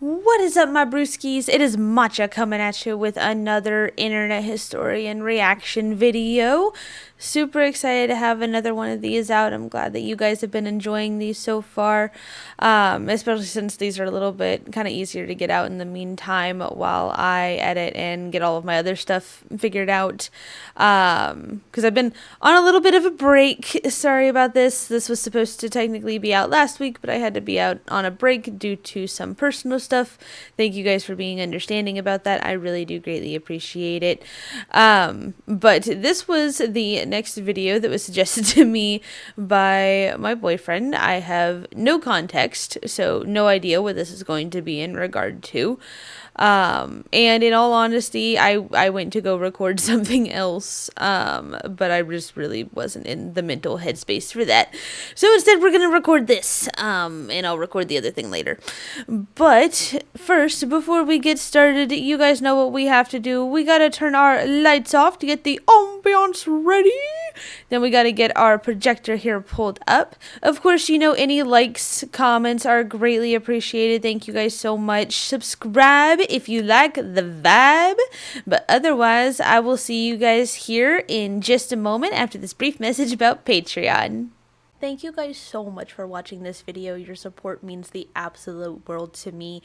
What is up, my brewskis? It is Matcha coming at you with another internet historian reaction video. Super excited to have another one of these out. I'm glad that you guys have been enjoying these so far, especially since these are a little bit kind of easier to get out in the meantime while I edit and get all of my other stuff figured out. Because I've been on a little bit of a break. Sorry about this. This was supposed to technically be out last week, but I had to be out on a break due to some personal stuff. Thank you guys for being understanding about that. I really do greatly appreciate it. But this was the next video that was suggested to me by my boyfriend. I have no context, so no idea what this is going to be in regard to. And in all honesty, I went to go record something else, but I just really wasn't in the mental headspace for that. So instead, we're going to record this, and I'll record the other thing later. But first, before we get started, you guys know what we have to do. We got to turn our lights off to get the ambiance ready. Then we got to get our projector here pulled up. Of course, you know, any likes, comments are greatly appreciated. Thank you guys so much. Subscribe if you like the vibe. But otherwise, I will see you guys here in just a moment after this brief message about Patreon. Thank you guys so much for watching this video. Your support means the absolute world to me.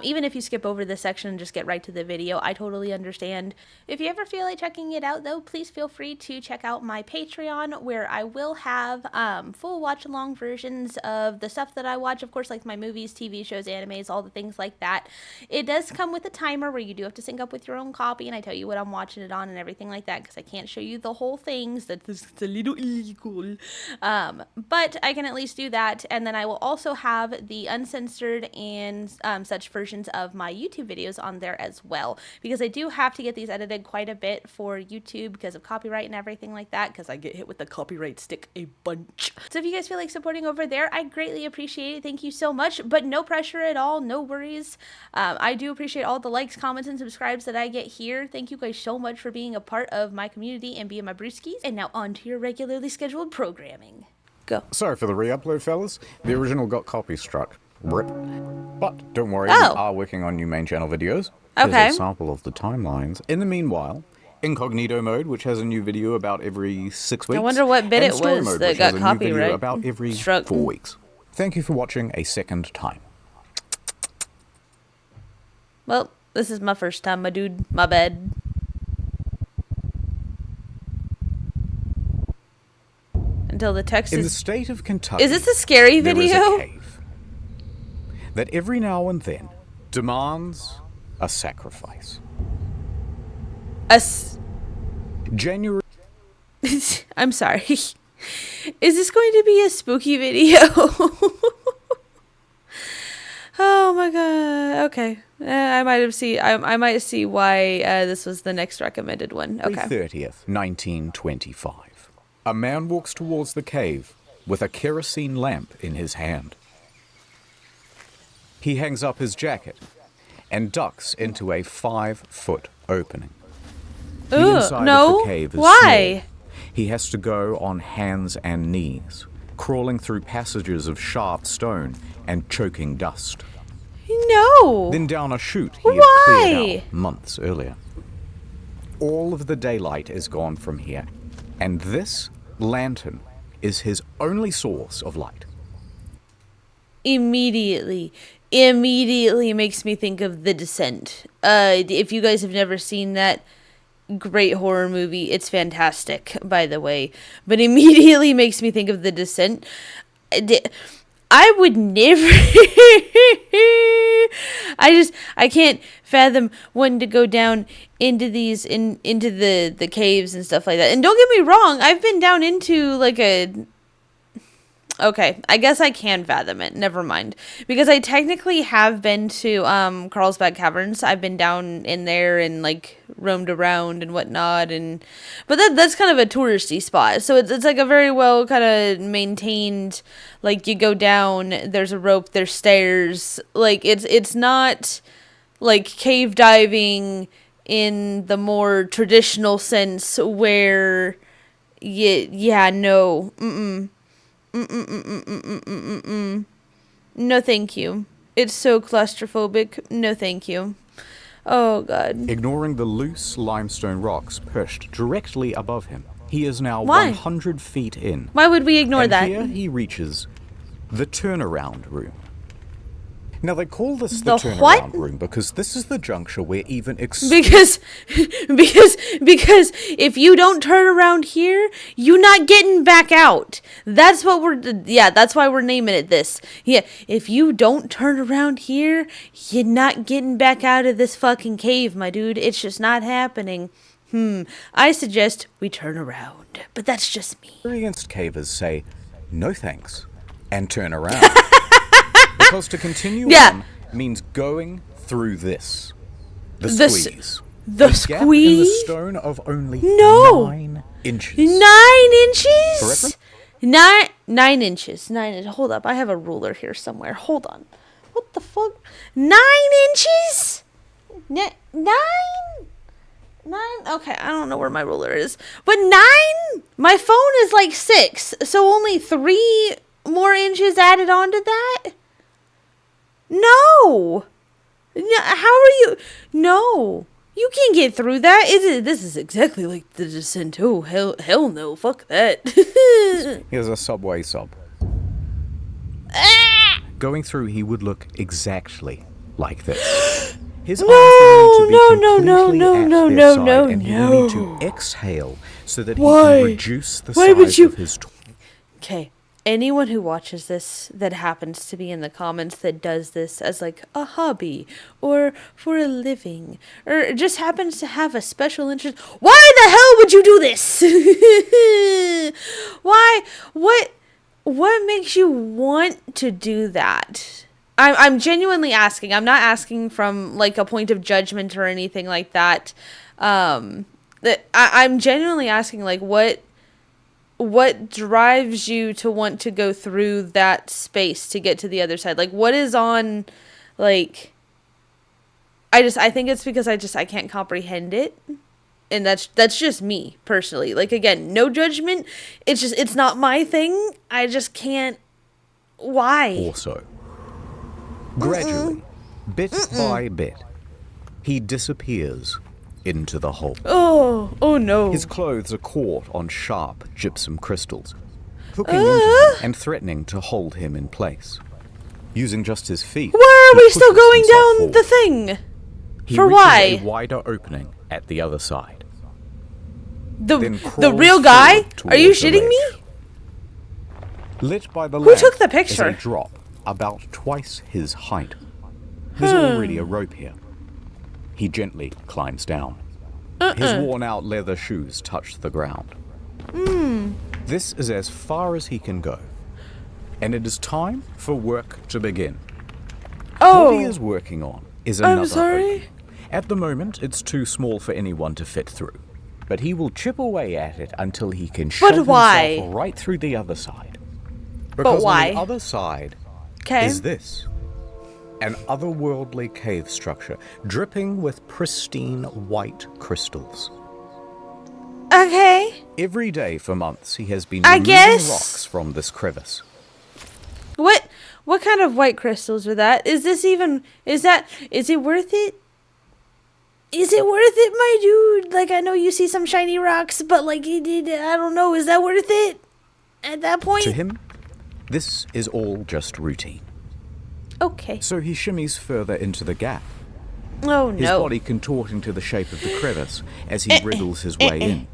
Even if you skip over this section and just get right to the video, I totally understand. If you ever feel like checking it out, though, please feel free to check out my Patreon, where I will have full watch-along versions of the stuff that I watch, of course, like my movies, TV shows, animes, all the things like that. It does come with a timer where you do have to sync up with your own copy, and I tell you what I'm watching it on and everything like that, because I can't show you the whole things. That's a little illegal. But I can at least do that, and then I will also have the uncensored and such versions of my YouTube videos on there as well, because I do have to get these edited quite a bit for YouTube because of copyright and everything like that, because I get hit with the copyright stick a bunch. So if you guys feel like supporting over there, I greatly appreciate it. Thank you so much, but no pressure at all, no worries. I do appreciate all the likes, comments, and subscribes that I get here. Thank you guys so much for being a part of my community and being my brewskis. And now on to your regularly scheduled programming. Go. Sorry for the re-upload, fellas. The original got copy struck. Rip. But don't worry, we are working on new main channel videos. Okay. Here's a sample of the timelines. In the meanwhile, incognito mode, which has a new video about every 6 weeks. I wonder what bit it story was mode, that which got has a new video copyright about every struck. 4 weeks. Thank you for watching a second time. Well, this is my first time, my dude. My bad. Until the text In the is... state of Kentucky, Is this a scary there video? is a cave that every now and then demands a sacrifice. January. I'm sorry. Is this going to be a spooky video? Oh my god. Okay. I might see why this was the next recommended one. Okay. 30th, 1925. A man walks towards the cave with a kerosene lamp in his hand. He hangs up his jacket and ducks into a 5-foot opening. The inside of the cave is why? small. He has to go on hands and knees, crawling through passages of sharp stone and choking dust. No. Then down a chute he had cleared out months earlier. All of the daylight is gone from here, and this lantern is his only source of light. Immediately makes me think of The Descent. If you guys have never seen that, great horror movie. It's fantastic, by the way. But immediately makes me think of The Descent. I would never... I can't fathom wanting to go down into into the caves and stuff like that. And don't get me wrong, I've been down into like a... Okay, I guess I can fathom it. Never mind. Because I technically have been to Carlsbad Caverns. I've been down in there and like roamed around and whatnot, but that's kind of a touristy spot. So it's like a very well kind of maintained, like you go down, there's a rope, there's stairs. Like it's not like cave diving in the more traditional sense where no, no thank you. It's so claustrophobic. No, thank you. Oh, God. Ignoring the loose limestone rocks perched directly above him, he is now Why? 100 feet in. Why would we ignore that? Here he reaches the turnaround room. Now, they call this the turnaround room because this is the juncture where even because if you don't turn around here, you're not getting back out. That's what that's why we're naming it this. Yeah, if you don't turn around here, you're not getting back out of this fucking cave, my dude. It's just not happening. I suggest we turn around, but that's just me. Experienced cavers say, no thanks, and turn around. Because to continue on means going through this. The squeeze. The a squeeze? Gap in the stone of only 9 inches. 9 inches? 9 inches. Hold up. I have a ruler here somewhere. Hold on. What the fuck? 9 inches? 9? 9? Okay, I don't know where my ruler is. But 9? My phone is like 6. So only 3 more inches added onto that? No. How are you? No. You can't get through that. This is exactly like the descent. Oh, hell no. Fuck that. Here's a subway sub. Going through, he would look exactly like this. His arms would need to be completely at their side, and he would need to exhale so that he can reduce the size of his... Okay. Anyone who watches this that happens to be in the comments that does this as like a hobby or for a living or just happens to have a special interest, why the hell would you do this? Why? What makes you want to do that? I'm genuinely asking. I'm not asking from like a point of judgment or anything like that. I'm genuinely asking, like, what drives you to want to go through that space to get to the other side? Like, what is on, like, I think it's because I can't comprehend it. And that's just me personally. Like, again, no judgment. It's not my thing. I just can't. Why? Also, gradually, bit by bit, he disappears into the hole. Oh no. His clothes are caught on sharp gypsum crystals, hooking into him and threatening to hold him in place. Using just his feet, why are we still going down the thing? For why? A wider opening at the other side. The real guy? Are you shitting me? Lit by the Who took the picture? Is a drop about twice his height. There's already a rope here. He gently climbs down. His worn-out leather shoes touch the ground. This is as far as he can go. And it is time for work to begin. What he is working on is another opening. At the moment, it's too small for anyone to fit through. But he will chip away at it until he can shove himself right through the other side. Because on the other side is this. An otherworldly cave structure, dripping with pristine white crystals. Okay. Every day for months, he has been removing rocks from this crevice. What kind of white crystals are that? Is it worth it? Is it worth it, my dude? Like, I know you see some shiny rocks, but like, I don't know, is that worth it? At that point? To him, this is all just routine. Okay. So he shimmies further into the gap. Oh, no. His body contorting to the shape of the crevice as he wriggles his way in.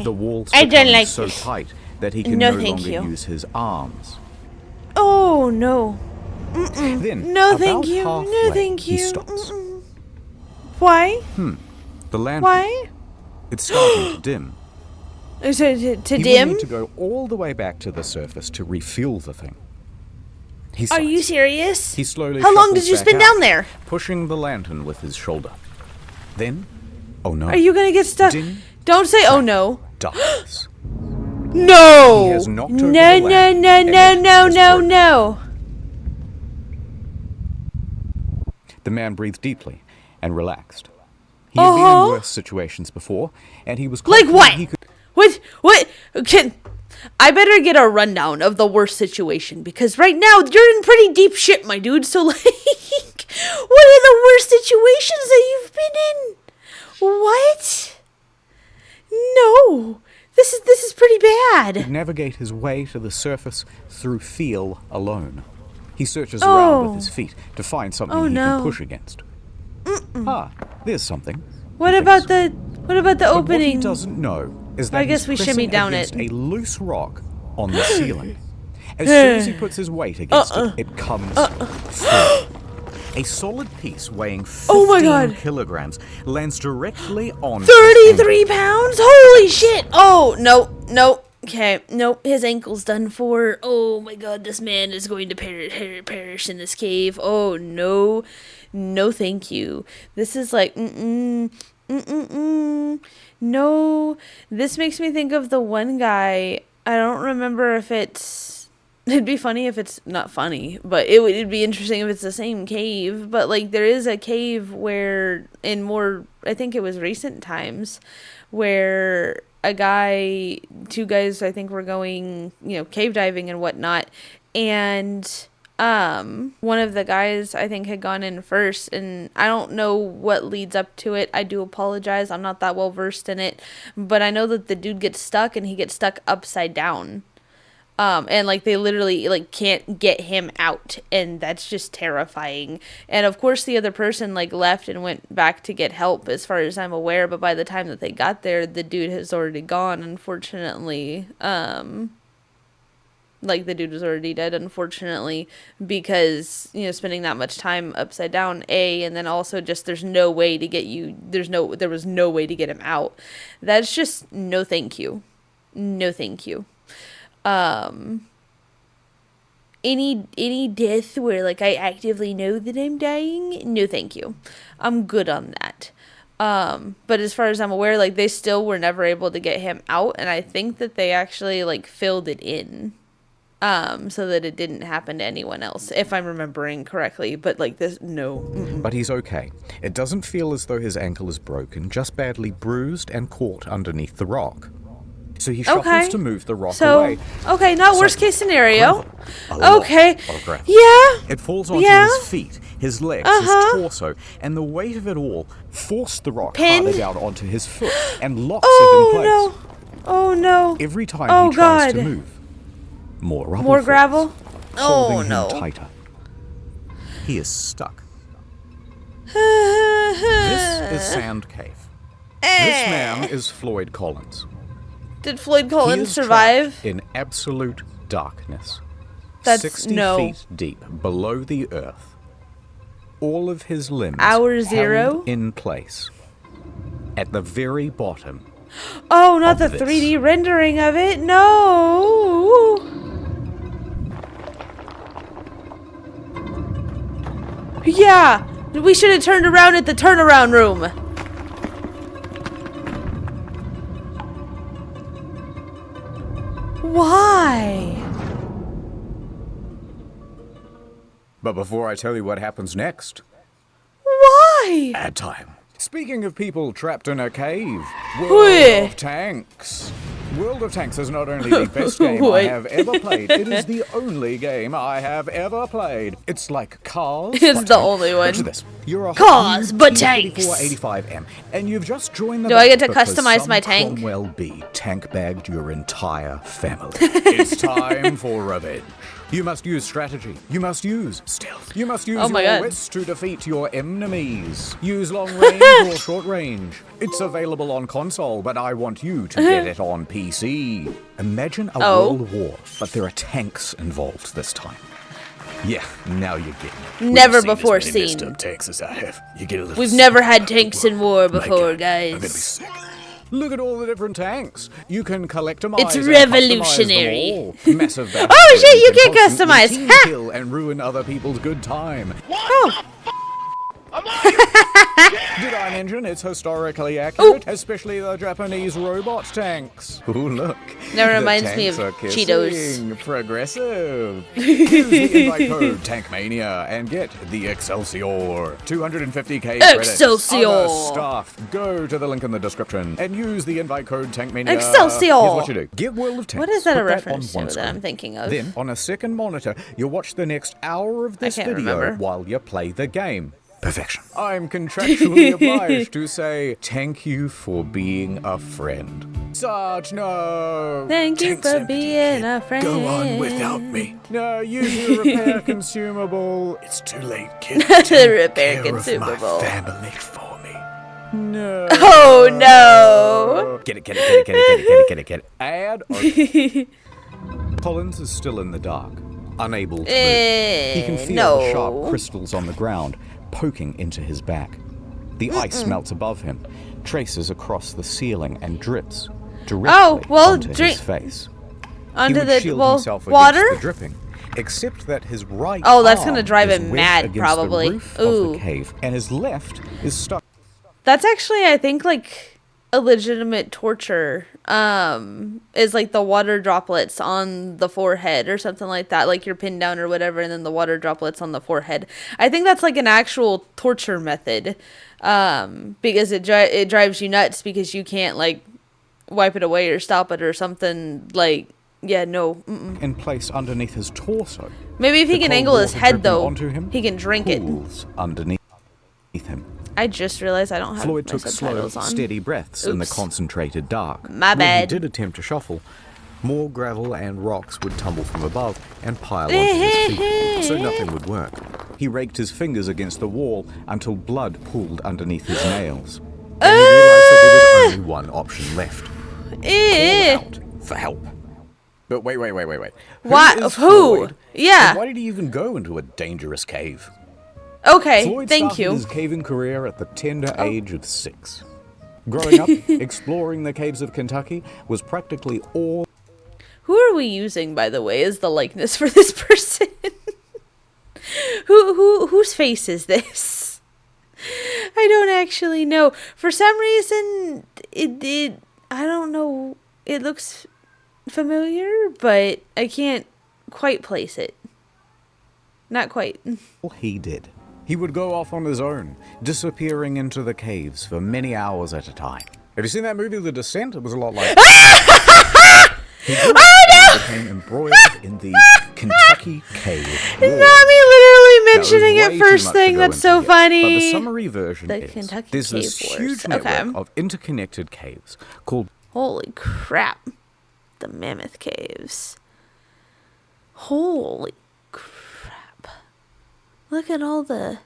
The walls become so tight that he can no longer use his arms. Oh, no. Then, no, thank you. No, thank you. He stops. Why? The lantern. Why? It's starting to dim. To He dim? will need to go all the way back to the surface to refuel the thing. Are you serious? He slowly How long did you spend down there? Pushing the lantern with his shoulder. Then, oh no. Are you gonna get stuck? Don't say oh no. Dies. No! He has knocked over the lamp, No. The man breathed deeply and relaxed. He had been in worse situations before, and he was like what? He could... What? I better get a rundown of the worst situation, because right now you're in pretty deep shit, my dude. So, like, what are the worst situations that you've been in? What? No. This is pretty bad. He'd navigate his way to the surface through feel alone. He searches around with his feet to find something he can push against. Ah, there's something. What about the opening? What he doesn't know is that I guess we shimmy down against it. a loose rock on the ceiling. As soon as he puts his weight against it, it comes through. A solid piece weighing 15 kilograms lands directly on 33 pounds? Holy shit! Oh, no. Okay, nope, his ankle's done for. Oh my god, this man is going to perish in this cave. Oh no. No, thank you. This is like, no. This makes me think of the one guy. I don't remember if it'd be funny if it's not funny, but it'd be interesting if it's the same cave. But like, there is a cave where in more, I think it was recent times, where two guys, I think, were going, cave diving and whatnot. And one of the guys, I think, had gone in first, and I don't know what leads up to it. I do apologize. I'm not that well versed in it, but I know that the dude gets stuck, and he gets stuck upside down. And like, they literally like can't get him out, and that's just terrifying. And of course the other person like left and went back to get help, as far as I'm aware, but by the time that they got there, the dude has already gone, unfortunately. Like, the dude was already dead, unfortunately, because, spending that much time upside down, and then also just there was no way to get him out. That's just no thank you. No thank you. Any death where like I actively know that I'm dying, no thank you. I'm good on that. But as far as I'm aware, like, they still were never able to get him out, and I think that they actually like filled it in so that it didn't happen to anyone else, if I'm remembering correctly. But like, this, no. But he's okay. It doesn't feel as though his ankle is broken, just badly bruised and caught underneath the rock. So he shuffles to move the rock away. Okay, not worst case scenario. Gravel. Okay. Yeah. It falls onto his feet, his legs, his torso, and the weight of it all forced the rock harder down onto his foot and locks it in place. No. Oh no. Every time he tries to move, more rubble falls, gravel? holding him tighter. He is stuck. This is Sand Cave. This man is Floyd Collins. Did Floyd Collins survive? In absolute darkness. That's 60 feet deep below the earth. All of his limbs held in place. At the very bottom. Oh, not the 3D rendering of it. No. Yeah. We should have turned around at the turnaround room. Why? But before I tell you what happens next... Why? Ad time. Speaking of people trapped in a cave, World of Tanks. World of Tanks is not only the best game I have ever played, it is the only game I have ever played. It's like Cars. It's the only one. Picture this. You're a Cars, but tanks. 8485M, and you've just joined the Do I get to customize my tank? Cromwell B tank bagged your entire family. It's time for revenge. You must use strategy. You must use stealth. You must use your wits to defeat your enemies. Use long range or short range. It's available on console, but I want you to get it on PC. Imagine a world war, but there are tanks involved this time. Yeah, now you're getting it. Never before seen. Tanks as I have. You get a little We've never had tanks in war before, guys. I'm gonna be sick. Look at all the different tanks. You can collect them. It's revolutionary. Massive battles. Oh shit, you can customize. Kill and ruin other people's good time. Oh. Did I design engine, it's historically accurate, especially the Japanese robot tanks. Ooh, look. That reminds me of Cheetos. Progressive. Use the invite code TankMania and get the Excelsior. 250k credits. Excelsior. Other stuff. Go to the link in the description and use the invite code TankMania. Excelsior. Here's what you do. Get World of Tanks. What is that a Put reference on to that I'm thinking of? Then, on a second monitor, you'll watch the next hour of this video while you play the game. Perfection. I'm contractually obliged to say thank you for being a friend. Sarge, no. Thank you for being a friend. Go on without me. No, use your repair consumable. It's too late, kid. The repair consumable. My family for me. No. Oh no. Get it. Add. Collins is still in the dark, unable to move. He can feel the sharp crystals on the ground poking into his back. The ice melts above him, traces across the ceiling, and drips directly onto his face. Onto the water? The dripping, except that his right that's gonna drive him mad, probably. The roof of the cave, and his left is stuck. That's actually, I think, like a legitimate torture. Is like the water droplets on the forehead or something like that, like you're pinned down or whatever, and then the water droplets on the forehead. I think that's like an actual torture method, because it drives you nuts because you can't like wipe it away or stop it or something. Like, yeah, no. In place underneath his torso. Maybe if he can angle his head though, he can drink it. Underneath him. I just realized I don't have Floyd my took slow, subtitles on. steady breaths in the concentrated dark. My bad. When he did attempt to shuffle, more gravel and rocks would tumble from above and pile onto his feet, so nothing would work. He raked his fingers against the wall until blood pooled underneath his nails. And he realized that there was only one option left. Call out for help. But wait. What? Who? Yeah. And why did he even go into a dangerous cave? Okay, Floyd thank started you. his caving career at the tender age of 6. Growing up, exploring the caves of Kentucky was practically all... Who are we using, by the way, as the likeness for this person? Whose face is this? I don't actually know. For some reason, it I don't know. It looks familiar, but I can't quite place it. Not quite. He did. He would go off on his own, disappearing into the caves for many hours at a time. Have you seen that movie, The Descent? It was a lot like he became embroiled in the Kentucky Cave War. Not me literally mentioning it first thing. That's so funny. But the summary version is Kentucky there's Cave this Wars. huge network of interconnected caves called... Holy crap. The Mammoth Caves. Holy crap. Look at all the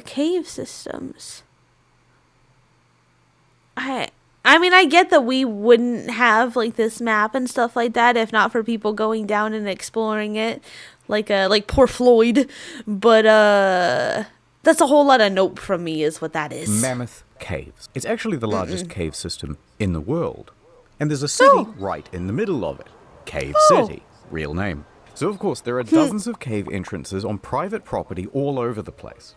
cave systems. I mean, I get that we wouldn't have like this map and stuff like that if not for people going down and exploring it, like poor Floyd. But that's a whole lot of nope from me, is what that is. Mammoth Caves. It's actually the largest cave system in the world, and there's a city right in the middle of it. Cave City, real name. So of course there are dozens of cave entrances on private property all over the place.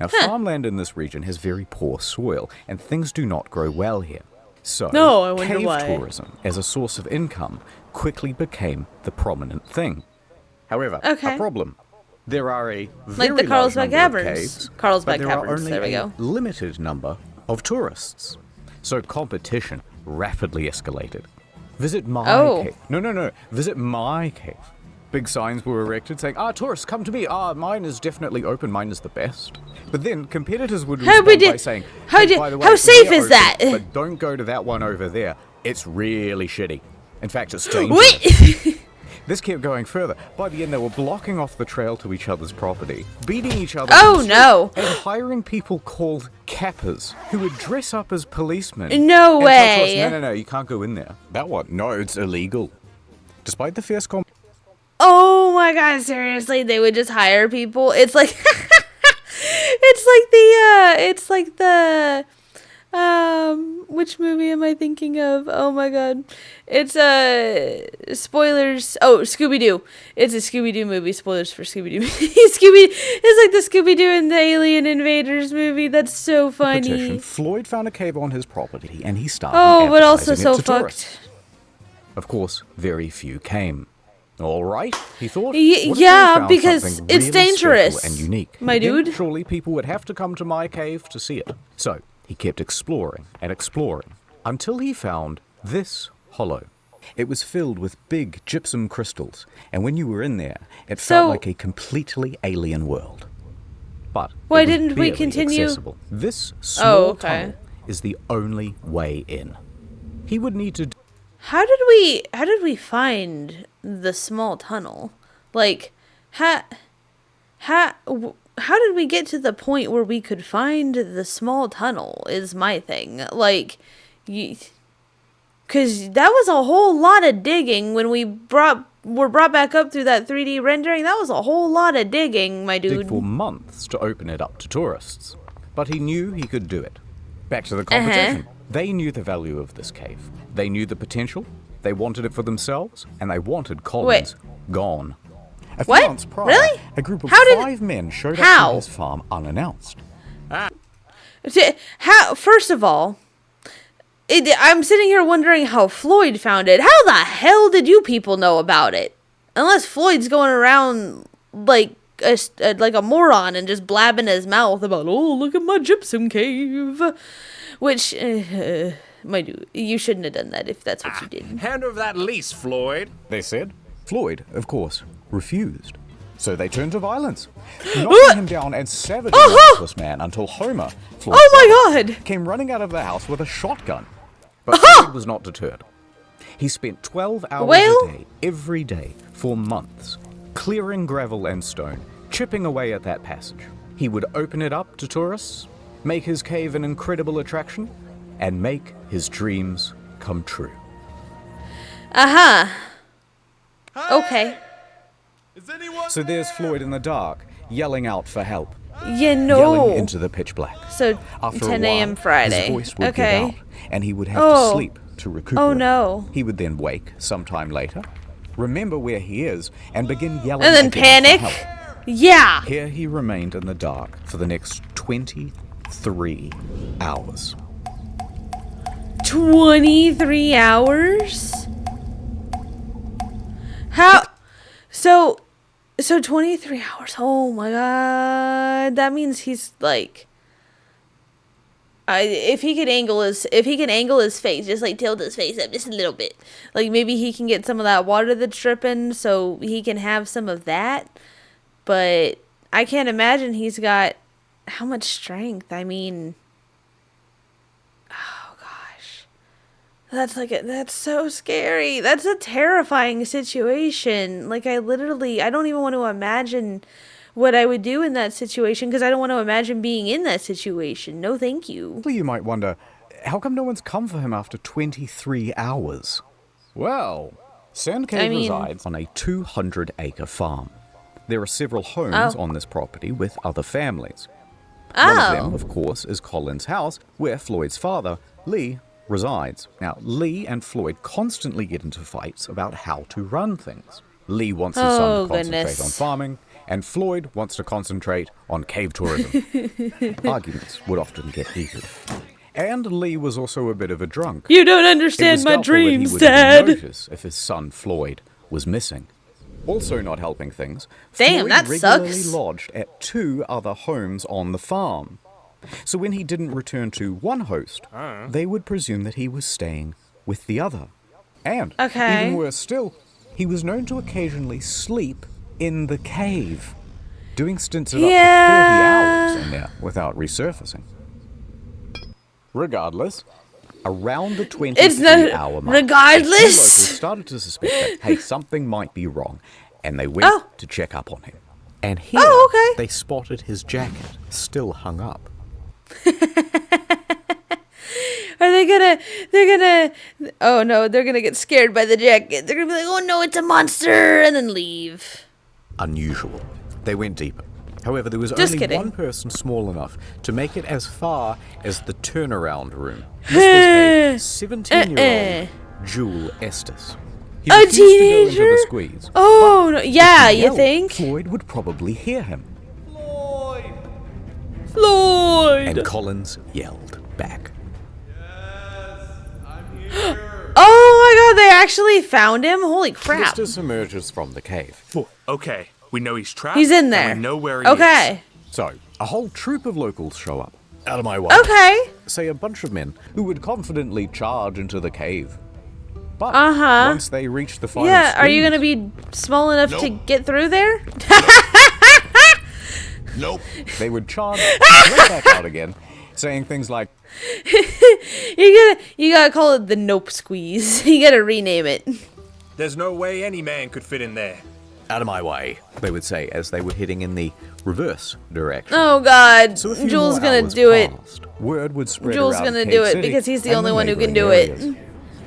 Now farmland in this region has very poor soil, and things do not grow well here. So, I wonder cave why. tourism as a source of income quickly became the prominent thing. However, a problem. There are a very like the Carlsbad large number of Caverns. caves, Carlsbad but there are Caverns, only there we a go. limited number of tourists. So competition rapidly escalated. Visit my cave. No. Visit my cave. Big signs were erected saying, tourists, come to me. Mine is definitely open. Mine is the best. But then competitors would respond by saying, by the way, how safe is open, that? But don't go to that one over there. It's really shitty. In fact, it's dangerous. Wait! This kept going further. By the end, they were blocking off the trail to each other's property, beating each other, and hiring people called cappers who would dress up as policemen. No and way! Tell tourists, no, you can't go in there. That what? No, it's illegal. Despite the fierce competition. Oh my god, seriously, they would just hire people. It's like Which movie am I thinking of? Oh my god. It's spoilers. Oh, Scooby-Doo. It's a Scooby-Doo movie. Spoilers for Scooby-Doo. It's like the Scooby-Doo and the Alien Invaders movie. That's so funny. Petition, Floyd found a cave on his property and he started But also advertising so it to fucked. tourists. Of course, very few came. All right, he thought. What if they Yeah, found because something it's really dangerous, special and unique? my Then dude. surely people would have to come to my cave to see it. So he kept exploring and exploring until he found this hollow. It was filled with big gypsum crystals, and when you were in there, it felt like a completely alien world. But why it was didn't we barely continue? accessible. This small okay. tunnel is the only way in. He would need to. How did we find the small tunnel? Like, how did we get to the point where we could find the small tunnel is my thing. Like, because that was a whole lot of digging when were brought back up through that 3D rendering. That was a whole lot of digging, my dude. Dig for months to open it up to tourists. But he knew he could do it. Back to the competition. They knew the value of this cave. They knew the potential. They wanted it for themselves, and they wanted Collins gone. A few months prior, Really? a group of 5 men showed up to his farm unannounced. How? First of all, I'm sitting here wondering how Floyd found it. How the hell did you people know about it? Unless Floyd's going around like a moron and just blabbing his mouth about, oh, look at my gypsum cave. Which, my dude, you shouldn't have done that if that's what you did. Hand over that lease, Floyd. They said. Floyd, of course, refused. So they turned to violence, knocking him down and savaging the helpless man until Homer, Floyd's God, came running out of the house with a shotgun. But Floyd was not deterred. He spent 12 hours a day, every day, for months, clearing gravel and stone, chipping away at that passage. He would open it up to tourists, make his cave an incredible attraction, and make his dreams come true. Okay. So there's Floyd in the dark, yelling out for help. Yelling into the pitch black. So, After 10 a while, a.m. Friday. his voice would give out, and he would have to sleep to recuperate. Oh, no. He would then wake sometime later, remember where he is, and begin yelling And then again panic? for help. Yeah. Here he remained in the dark for the next 23 hours. 23 hours? How? So 23 hours. Oh my god. That means he's like, if he can angle his face, just like tilt his face up just a little bit. Like maybe he can get some of that water that's dripping so he can have some of that. But I can't imagine he's got how much strength. I mean, oh gosh. That's so scary. That's a terrifying situation. Like I don't even want to imagine what I would do in that situation because I don't want to imagine being in that situation. No, thank you. You might wonder, how come no one's come for him after 23 hours? Well, Sand Cave resides on a 200-acre farm. There are several homes on this property with other families. One of them, of course, is Colin's house, where Floyd's father, Lee, resides. Now, Lee and Floyd constantly get into fights about how to run things. Lee wants his son to concentrate on farming, and Floyd wants to concentrate on cave tourism. Arguments would often get heated. And Lee was also a bit of a drunk. You don't understand my dreams, Dad. He would notice if his son Floyd was missing. Also not helping things, damn, Floyd that regularly sucks. lodged at 2 other homes on the farm. So when he didn't return to one host, they would presume that he was staying with the other. And, even worse still, he was known to occasionally sleep in the cave, doing stints of up to 30 hours in there without resurfacing. Regardless, around the 23-hour mark, regardless. locals started to suspect that, hey, something might be wrong, and they went to check up on him. And here, they spotted his jacket still hung up. They're gonna get scared by the jacket. They're gonna be like, oh no, it's a monster, and then leave. Unusual. They went deeper. However, there was Just only kidding. one person small enough to make it as far as the turnaround room. This was a 17-year-old Jewel Estes. He A refused to go into teenager? the squeeze. Oh, no. Yeah, If he you yelled, think? Floyd would probably hear him. Floyd! And Collins yelled back. Oh my god, they actually found him? Holy crap. Estes emerges from the cave. Okay, we know he's trapped. He's in there. And we know where he Okay. So, a whole troop of locals show up. Out of my way. Okay. Say a bunch of men who would confidently charge into the cave. But once they reach the final Yeah, are you squeeze, gonna be small enough to get through there? Nope. they would charge right back out again, saying things like, You gotta call it the nope squeeze. You gotta rename it. There's no way any man could fit in there. out of my way, they would say as they were heading in the reverse direction. Oh god, So a few Jules more gonna hours do it. passed. Word would spread Jules around gonna Cave do it City because he's the and only one who can neighboring do it. areas.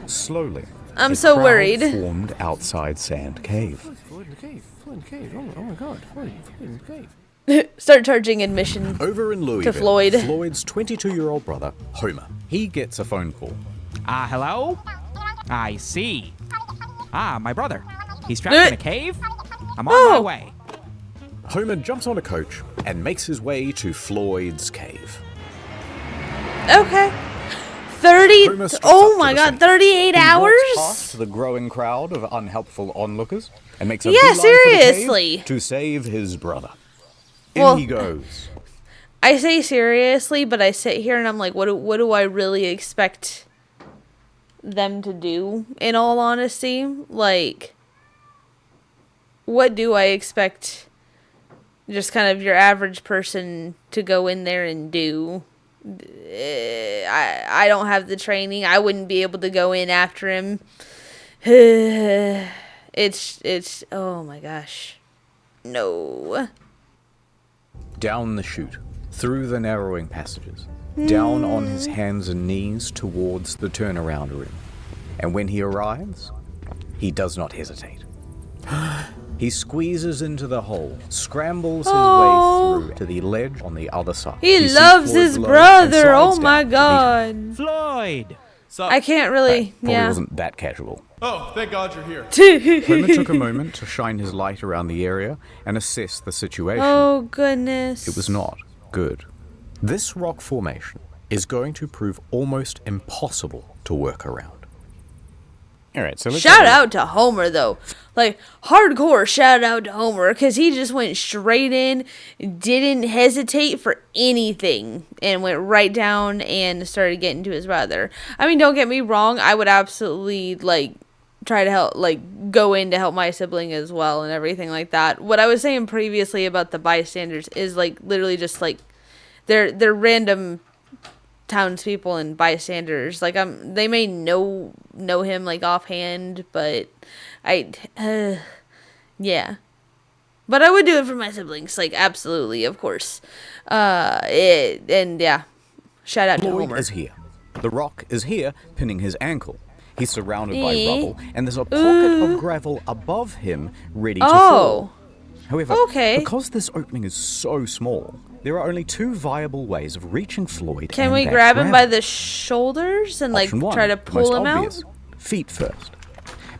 Slowly, I'm a so crowd worried. formed outside Sand Cave. Floyd in the cave. Floyd in the cave. Oh my god. Floyd in the cave. Start charging admission. Over in Louisville, Floyd. Floyd's 22-year-old brother, Homer, he gets a phone call. Hello? I see. My brother. He's trapped in a cave? I'm on my way. Homer jumps on a coach and makes his way to Floyd's cave. Okay. 30. Homer struts Oh up my to the god, scene. 38 He walks hours? past the growing crowd of unhelpful onlookers and makes a Yeah, beeline for the cave seriously. to save his brother. Well- In he goes. I say seriously, but I sit here and I'm like, what do I really expect them to do, in all honesty? Like, what do I expect just kind of your average person to go in there and do? I don't have the training. I wouldn't be able to go in after him. It's oh my gosh. No. Down the chute, through the narrowing passages, down on his hands and knees towards the turnaround room. And when he arrives, he does not hesitate. He squeezes into the hole, scrambles his way through to the ledge on the other side. He sees loves Floyd his below and brother. slides Oh my down to meet him. god. Floyd! I can't really. Probably Yeah. wasn't that casual. Oh, thank God you're here. Homer took a moment to shine his light around the area and assess the situation. Oh goodness. It was not good. This rock formation is going to prove almost impossible to work around. Alright, so let's Shout out to Homer though. Like hardcore shout out to Homer because he just went straight in, didn't hesitate for anything, and went right down and started getting to his brother. I mean, don't get me wrong, I would absolutely like try to help, like go in to help my sibling as well and everything like that. What I was saying previously about the bystanders is like literally just like they're random townspeople and bystanders. Like they may know him like offhand, but yeah. But I would do it for my siblings, like absolutely, of course. And yeah, shout out to Floyd Homer. is here. The rock is here, pinning his ankle. He's surrounded by Eh? rubble, and there's a pocket of gravel above him, ready to Oh. fall. However, Okay. because this opening is so small, there are only two viable ways of reaching Floyd. Can and we that grab him by gravel. the shoulders and like Option one, try to the pull most him obvious, out? Feet first.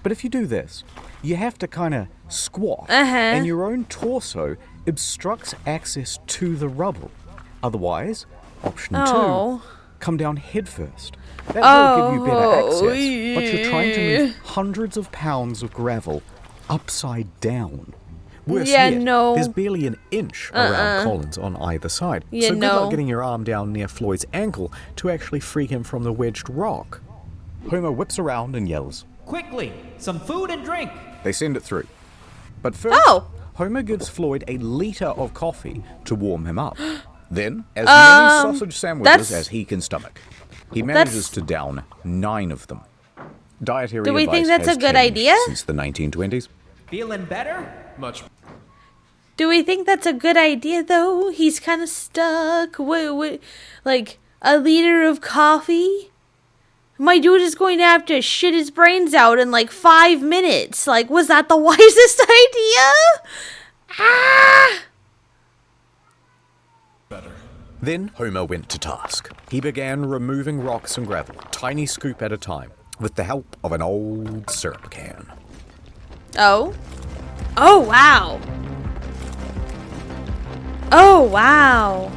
But if you do this, you have to kind of squat, Uh-huh. and your own torso obstructs access to the rubble. Otherwise, option Oh. 2, come down head first. That will give you better Oh, access, but you're trying to yeah. move hundreds of pounds of gravel upside down. Worse Yeah, yet, no. there's barely an inch around Collins on either side. Yeah, so good no. luck getting your arm down near Floyd's ankle to actually free him from the wedged rock. Homer whips around and yells. Quickly! Some food and drink! They send it through. But first, Oh. Homer gives Floyd a liter of coffee to warm him up. Then, as many sausage sandwiches that's- as he can stomach. He manages that's- to down 9 of them. Dietary Do we think advice that's has a good changed idea? since the 1920s. Feeling better? Much. Do we think that's a good idea though? He's kind of stuck. What, like a liter of coffee? My dude is going to have to shit his brains out in like 5 minutes. Like, was that the wisest idea? Ah! better. Then Homer went to task. He began removing rocks and gravel, tiny scoop at a time, with the help of an old syrup can. Oh? Oh, wow. Oh, wow.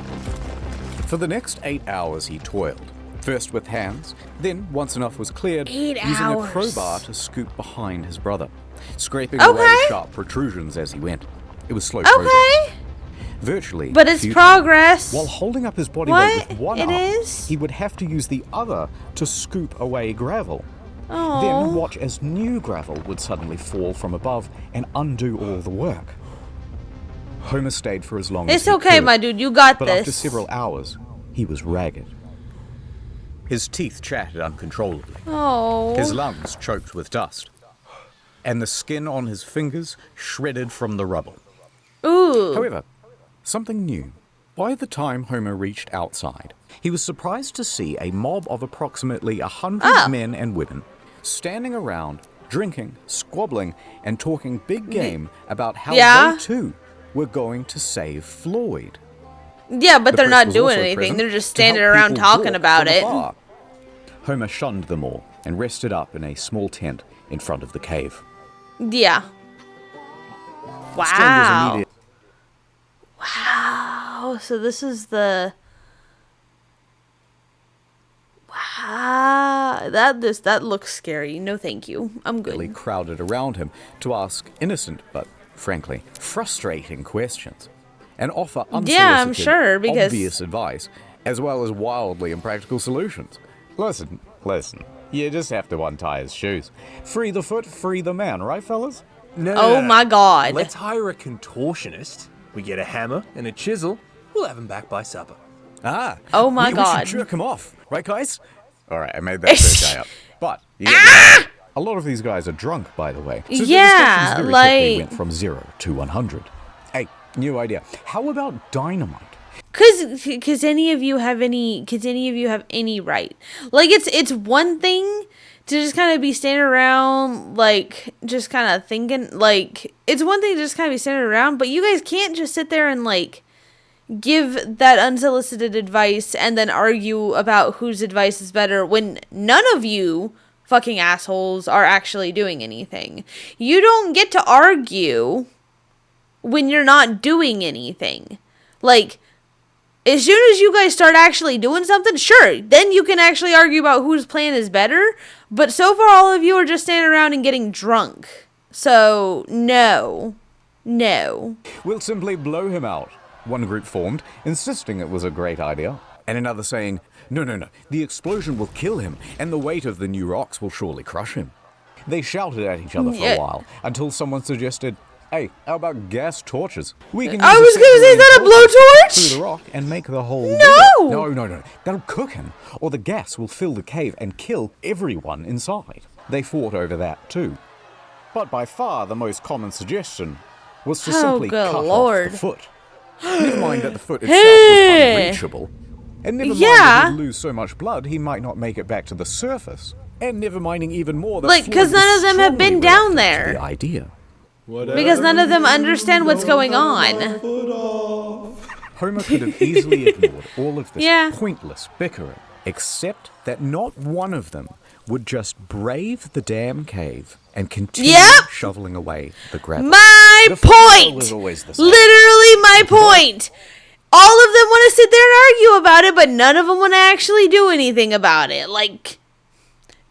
For the next 8 hours he toiled, first with hands, then once enough was cleared, 8 using hours. a crowbar to scoop behind his brother, scraping Okay. away sharp protrusions as he went. It was slow progress. Okay. Virtually But it's futile. progress. While holding up his body What? weight with one It arm, is? he would have to use the other to scoop away gravel. Oh. Then watch as new gravel would suddenly fall from above and undo all the work. Homer stayed for as long as It's he okay, could, my dude. You got but this. after several hours, he was ragged. His teeth chattered uncontrollably. Oh. His lungs choked with dust. And the skin on his fingers shredded from the rubble. Ooh. However, something new. By the time Homer reached outside, he was surprised to see a mob of approximately 100 men and women standing around, drinking, squabbling, and talking big game about how they too were going to save Floyd. Yeah, but The they're press not was doing also anything. present They're just to help standing around people talking walk about from it. afar. Homer shunned them all and rested up in a small tent in front of the cave. Yeah. Strangers Wow. immediately Wow. So this is the. Wow. That looks scary. No, thank you. I'm good. crowded around him to ask innocent but, frankly, frustrating questions and offer unsolicited, Yeah, I'm sure, because- obvious advice, as well as wildly impractical solutions. Listen, you just have to untie his shoes. Free the foot, free the man, right, fellas? No, Oh my God. Let's hire a contortionist. We get a hammer and a chisel. We'll have him back by supper. Ah. Oh my we God. should jerk him off, right, guys? All right, I made that third guy up. But you get the idea. A lot of these guys are drunk, by the way. So the Yeah, discussions very quickly went from 0 to 100. Hey, new idea. How about dynamite? Cause any of you have any right? Like it's one thing to just kind of be standing around, like just kind of thinking. Like it's one thing to just kind of be standing around, but you guys can't just sit there and like give that unsolicited advice and then argue about whose advice is better when none of you fucking assholes are actually doing anything. You don't get to argue when you're not doing anything. Like, as soon as you guys start actually doing something, sure, then you can actually argue about whose plan is better. But so far, all of you are just standing around and getting drunk. So, no. We'll simply blow him out. One group formed, insisting it was a great idea, and another saying, no, the explosion will kill him, and the weight of the new rocks will surely crush him. They shouted at each other for a while, until someone suggested, hey, how about gas torches? We can I use was a gonna say, is that a blowtorch? through the rock and make the hole No! bigger. No. That'll cook him, or the gas will fill the cave and kill everyone inside. They fought over that too. But by far the most common suggestion was to simply good cut Lord. off the foot. Never mind that the foot itself was unreachable. And never mind that he'd lose so much blood he might not make it back to the surface. And never minding even more that Like, because Floyd none was of them have been strongly down reluctant to there. the idea. Because none of them understand what's going on. Homer could have easily ignored all of this Yeah. pointless bickering, except that not one of them would just brave the damn cave and continue Yep. shoveling away the gravel. My The formula point! was always the same. Literally my point! All of them want to sit there and argue about it, but none of them want to actually do anything about it. Like,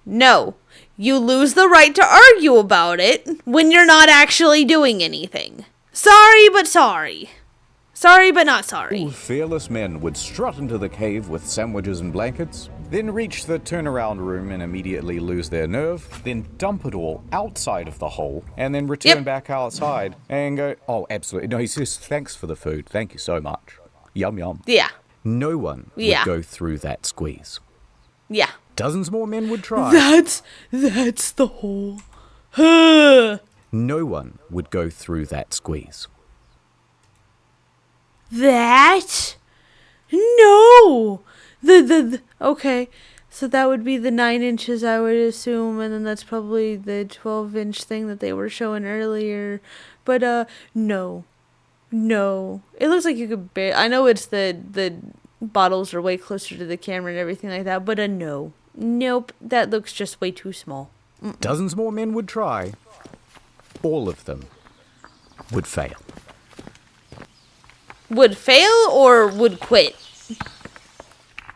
no. You lose the right to argue about it when you're not actually doing anything. Sorry, but sorry. Sorry, but not sorry. All fearless men would strut into the cave with sandwiches and blankets, then reach the turnaround room and immediately lose their nerve, then dump it all outside of the hole, and then return back outside and go, oh, absolutely. No, he says, thanks for the food. Thank you so much. Yum, yum. Yeah. No one would go through that squeeze. Yeah. Dozens more men would try. That's the whole. No one would go through that squeeze. That? No. Okay. So that would be the 9 inches, I would assume, and then that's probably the 12-inch thing that they were showing earlier. But no. No. It looks like you could I know it's the bottles are way closer to the camera and everything like that, but no. Nope. That looks just way too small. Dozens more men would try. All of them would fail. Would fail or would quit?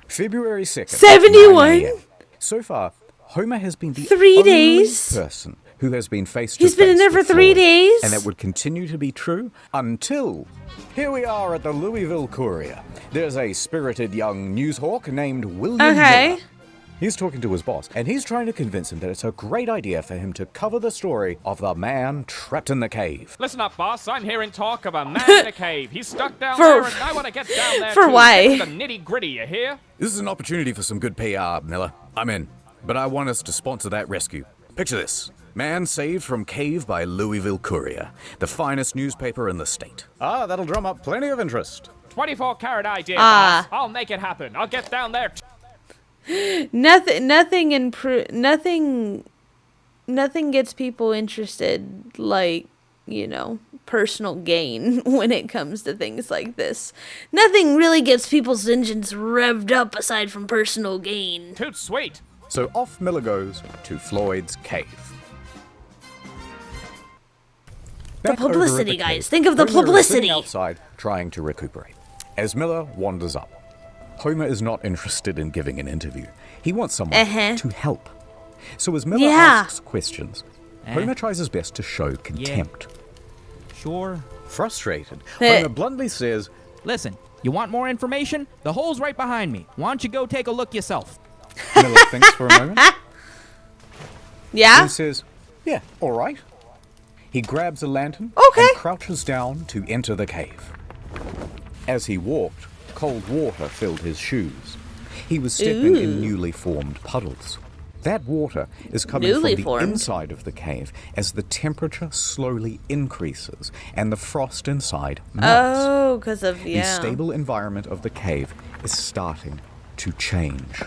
February 2nd. 71? 9 a.m. So far, Homer has been the 3 only days? person who has been face to He's been in face there for with 3 Floyd. days? And that would continue to be true until here we are at the Louisville Courier. There's a spirited young newshawk named William Okay. Miller. He's talking to his boss, and he's trying to convince him that it's a great idea for him to cover the story of the man trapped in the cave. Listen up, boss. I'm hearing talk of a man in a cave. He's stuck down For- there, and I want to get down there for too. why? Get to the nitty-gritty, you hear? This is an opportunity for some good PR, Miller. I'm in. But I want us to sponsor that rescue. Picture this. Man saved from cave by Louisville Courier, the finest newspaper in the state. That'll drum up plenty of interest. 24-carat idea, boss. I'll make it happen. I'll get down there. Nothing gets people interested like, personal gain when it comes to things like this. Nothing really gets people's engines revved up aside from personal gain. Toot sweet. So off Miller goes to Floyd's cave. The Back over at publicity, the guys. cave, Think of the Homer is publicity. sitting outside trying to recuperate. As Miller wanders up, Homer is not interested in giving an interview. He wants someone to help. So as Miller asks questions, Homer tries his best to show contempt. Sure. Frustrated, Homer bluntly says, Listen, you want more information? The hole's right behind me. Why don't you go take a look yourself? Miller thinks for a moment. Yeah? He says, yeah, all right. He grabs a lantern Okay. and crouches down to enter the cave. As he walked, cold water filled his shoes. He was stepping in newly formed puddles. That water is coming from the inside of the cave as the temperature slowly increases and the frost inside melts. Oh, because of, The stable environment of the cave is starting to change.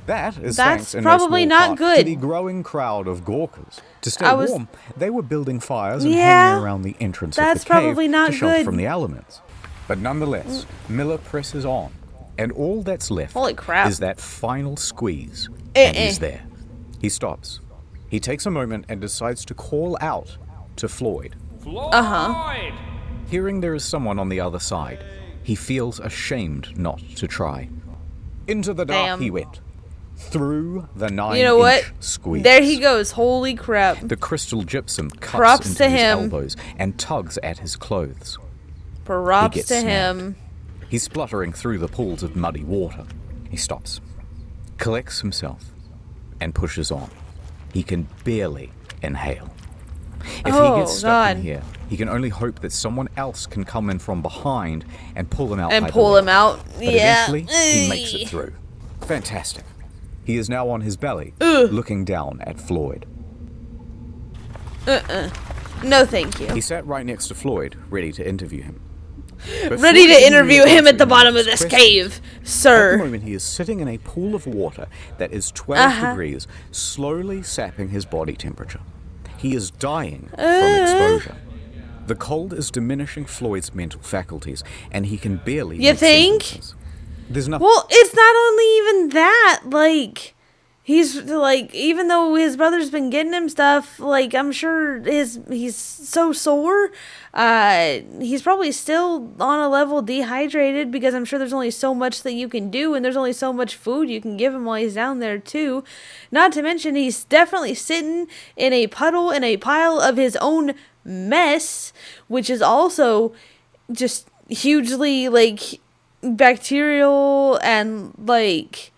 That is That's thanks in probably no small not part to good. the growing crowd of gawkers. To stay warm, they were building fires and Yeah, hanging around the entrance of that's the cave probably not to shelter good. from the elements. But nonetheless, Miller presses on, and all that's left Holy crap. is that final squeeze, and he's there. He stops. He takes a moment and decides to call out to Floyd. Floyd! Hearing there is someone on the other side, he feels ashamed not to try. Into the dark he went. Through the 9-inch squeeze. There he goes. Holy crap. The crystal gypsum cuts Props into to his him. elbows and tugs at his clothes. Props gets to snapped. him. He's spluttering through the pools of muddy water. He stops, collects himself, and pushes on. He can barely inhale. If he gets stuck in here, he can only hope that someone else can come in from behind and pull him out. And pull him out. But Yeah. eventually, he makes it through. Fantastic. He is now on his belly, looking down at Floyd. No, thank you. He sat right next to Floyd, ready to interview him. But Ready Floyd to didn't interview really him at the answer bottom of his this questions. cave, At the sir. moment, he is sitting in a pool of water that is 12 degrees, slowly sapping his body temperature. He is dying from exposure. The cold is diminishing Floyd's mental faculties, and he can barely You make think? sentences. There's nothing. Well, it's not only even that. Like, he's like, even though his brother's been getting him stuff, like, I'm sure he's so sore. He's probably still on a level dehydrated because I'm sure there's only so much that you can do, and there's only so much food you can give him while he's down there too. Not to mention, he's definitely sitting in a puddle in a pile of his own mess, which is also just hugely like bacterial and like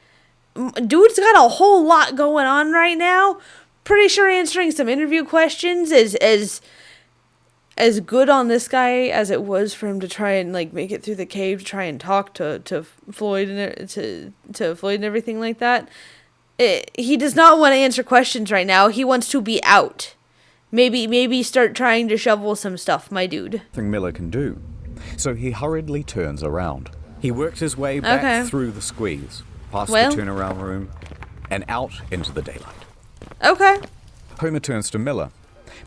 dude's got a whole lot going on right now. Pretty sure answering some interview questions is as good on this guy as it was for him to try and like make it through the cave to try and talk to Floyd and to Floyd and everything like that. He does not want to answer questions right now. He wants to be out. Maybe start trying to shovel some stuff, my dude. Nothing Miller can do. So he hurriedly turns around. He worked his way back through the squeeze, past the turnaround room, and out into the daylight. Okay. Homer turns to Miller.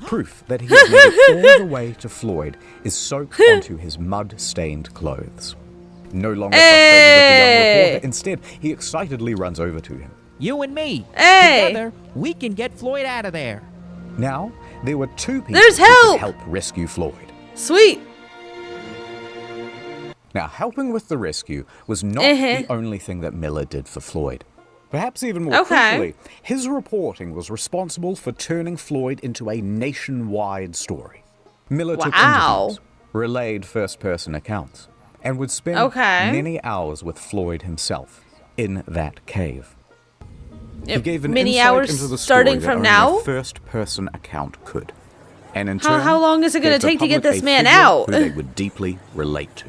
Proof that he has made it all the way to Floyd is soaked onto his mud-stained clothes. No longer frustrated with the young reporter, instead, he excitedly runs over to him. You and me. Hey. Together, we can get Floyd out of there. Now, there were two people There's who could help. help rescue Floyd. Sweet. Now, helping with the rescue was not the only thing that Miller did for Floyd. Perhaps even more crucially, his reporting was responsible for turning Floyd into a nationwide story. Miller took interviews, relayed first-person accounts, and would spend many hours with Floyd himself in that cave. He gave an many insight hours into the starting story from that now? only a first-person account could. And in turn, How long is it going gave to the take to get public this a man figure out? who they would deeply relate to.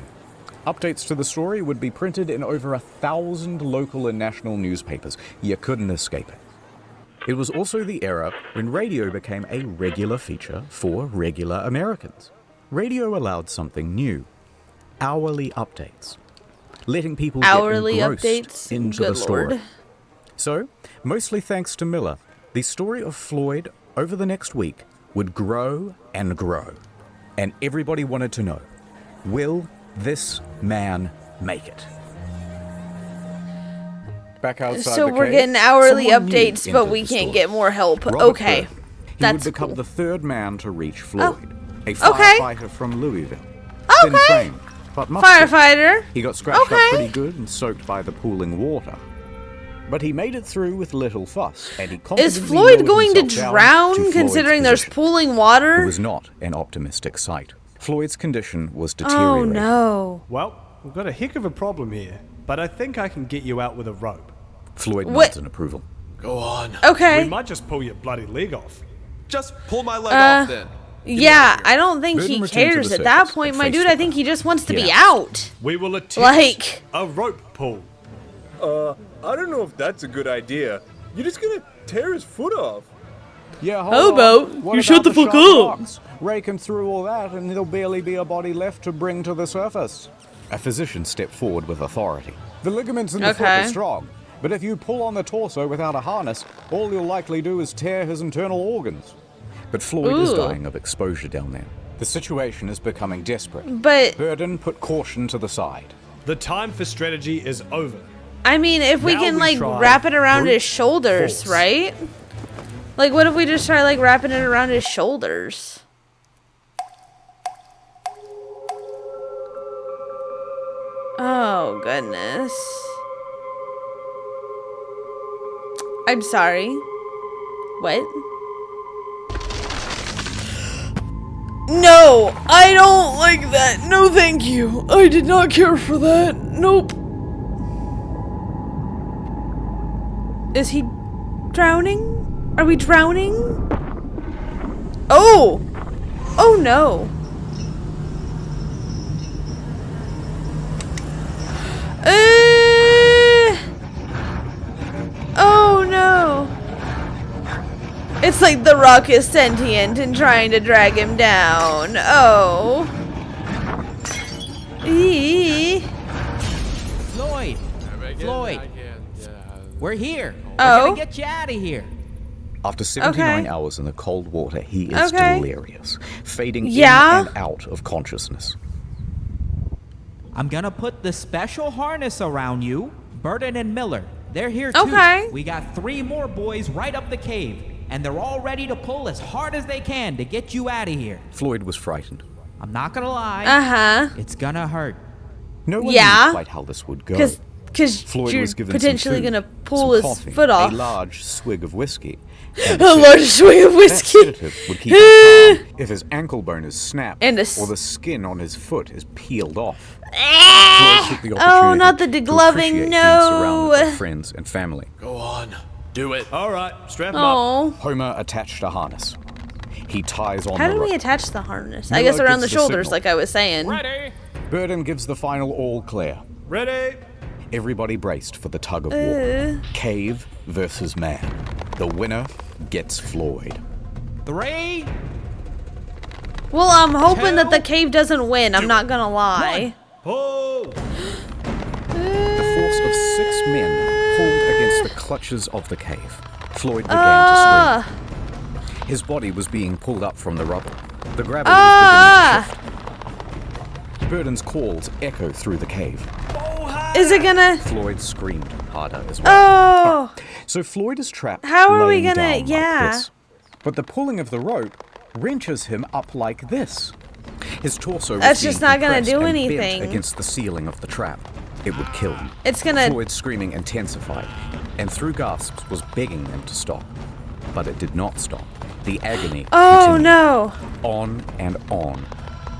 Updates to the story would be printed in over 1,000 local and national newspapers. You couldn't escape it. It was also the era when radio became a regular feature for regular Americans. Radio allowed something new: hourly updates, letting people get engrossed into the story. Lord. So, mostly thanks to Miller, the story of Floyd over the next week would grow and grow. And everybody wanted to know, will this man make it? Back outside So the we're cave, getting hourly someone new updates, but entered we the can't story. get more help. Robert Okay. Burton. He That's would become cool. the third man to reach Floyd, a Okay. firefighter from Louisville. Thin framed, but muscular. Firefighter. He got scratched Okay. up pretty good and soaked by the pooling water. But he made it through with little fuss, and he Is confidently Floyd lowered going to himself down drown to Floyd's considering there's position. pooling It water? was not an optimistic sight. Floyd's condition was Oh deteriorating. no. Well, we've got a heck of a problem here, but I think I can get you out with a rope. Floyd What? nods in approval. Go on. Okay. We might just pull your bloody leg off. Just pull my leg off then. Yeah, I don't think Burton he returned to cares the at that surface point, and my faced dude. the I think he just wants to be Yeah. out. We will attempt Like- a rope pull. I don't know if that's a good idea. You're just gonna tear his foot off. Yeah, hold How on. about What you about shut the fuck sharp up? rocks? Rake him through all that, and there'll barely be a body left to bring to the surface. A physician stepped forward with authority. The ligaments in the foot Okay. are strong, but if you pull on the torso without a harness, all you'll likely do is tear his internal organs. But Floyd is Ooh. dying of exposure down there. The situation is becoming desperate. But Burden put caution to the side. The time for strategy is over. I mean, if we Now can we like try wrap it around brute his shoulders, force. right? Like, what if we just try like wrapping it around his shoulders? Oh goodness. I'm sorry. What? No, I don't like that. No, thank you. I did not care for that. Nope. Is he drowning? Are we drowning? Oh! Oh no. Oh no. It's like the rock is sentient and trying to drag him down. Oh. Eee. Floyd! Floyd! We're here. Oh. We're gonna get you out of here. After 79 Okay. hours in the cold water, he is Okay. delirious, fading Yeah. in and out of consciousness. I'm gonna put the special harness around you. Burton and Miller, they're here too. Okay. We got 3 more boys right up the cave, and they're all ready to pull as hard as they can to get you out of here. Floyd was frightened. I'm not gonna lie. Uh-huh. It's gonna hurt. No one Yeah. knew quite how this would go. Because Floyd you're was given potentially some food, gonna pull some his coffee, foot off. a large swig of whiskey. A large swig of That whiskey. sedative would keep him calm if his ankle bone is snapped And a or the skin on his foot is peeled off. Floyd took the Oh, opportunity not the to degloving, appreciate no. being surrounded by friends and family. Go on. Do it. All right, strap him up. Oh. Homer attached a harness. He ties on How the do we rope. attach the harness? I Miller guess around the gives the shoulders, signal. like I was saying. Ready? Burden gives the final all clear. Ready? Everybody braced for the tug of war. Cave versus man. The winner gets Floyd. 3. Well, I'm hoping that the Two. cave doesn't win. I'm not gonna lie. Pull! The force of 6 men pulled against the clutches of the cave. Floyd began to scream. His body was being pulled up from the rubble. The gravity was beginning to shift. Burden's calls echo through the cave. Is it gonna... Floyd screamed harder as well. Oh! So Floyd is trapped. How are we laying gonna... down Yeah. like this. But the pulling of the rope wrenches him up like this. His torso was That's being just not gonna compressed do and bent anything. against the ceiling of the trap. It would kill him. It's gonna... Floyd's screaming intensified, and through gasps was begging them to stop. But it did not stop. The agony continued no. on and on,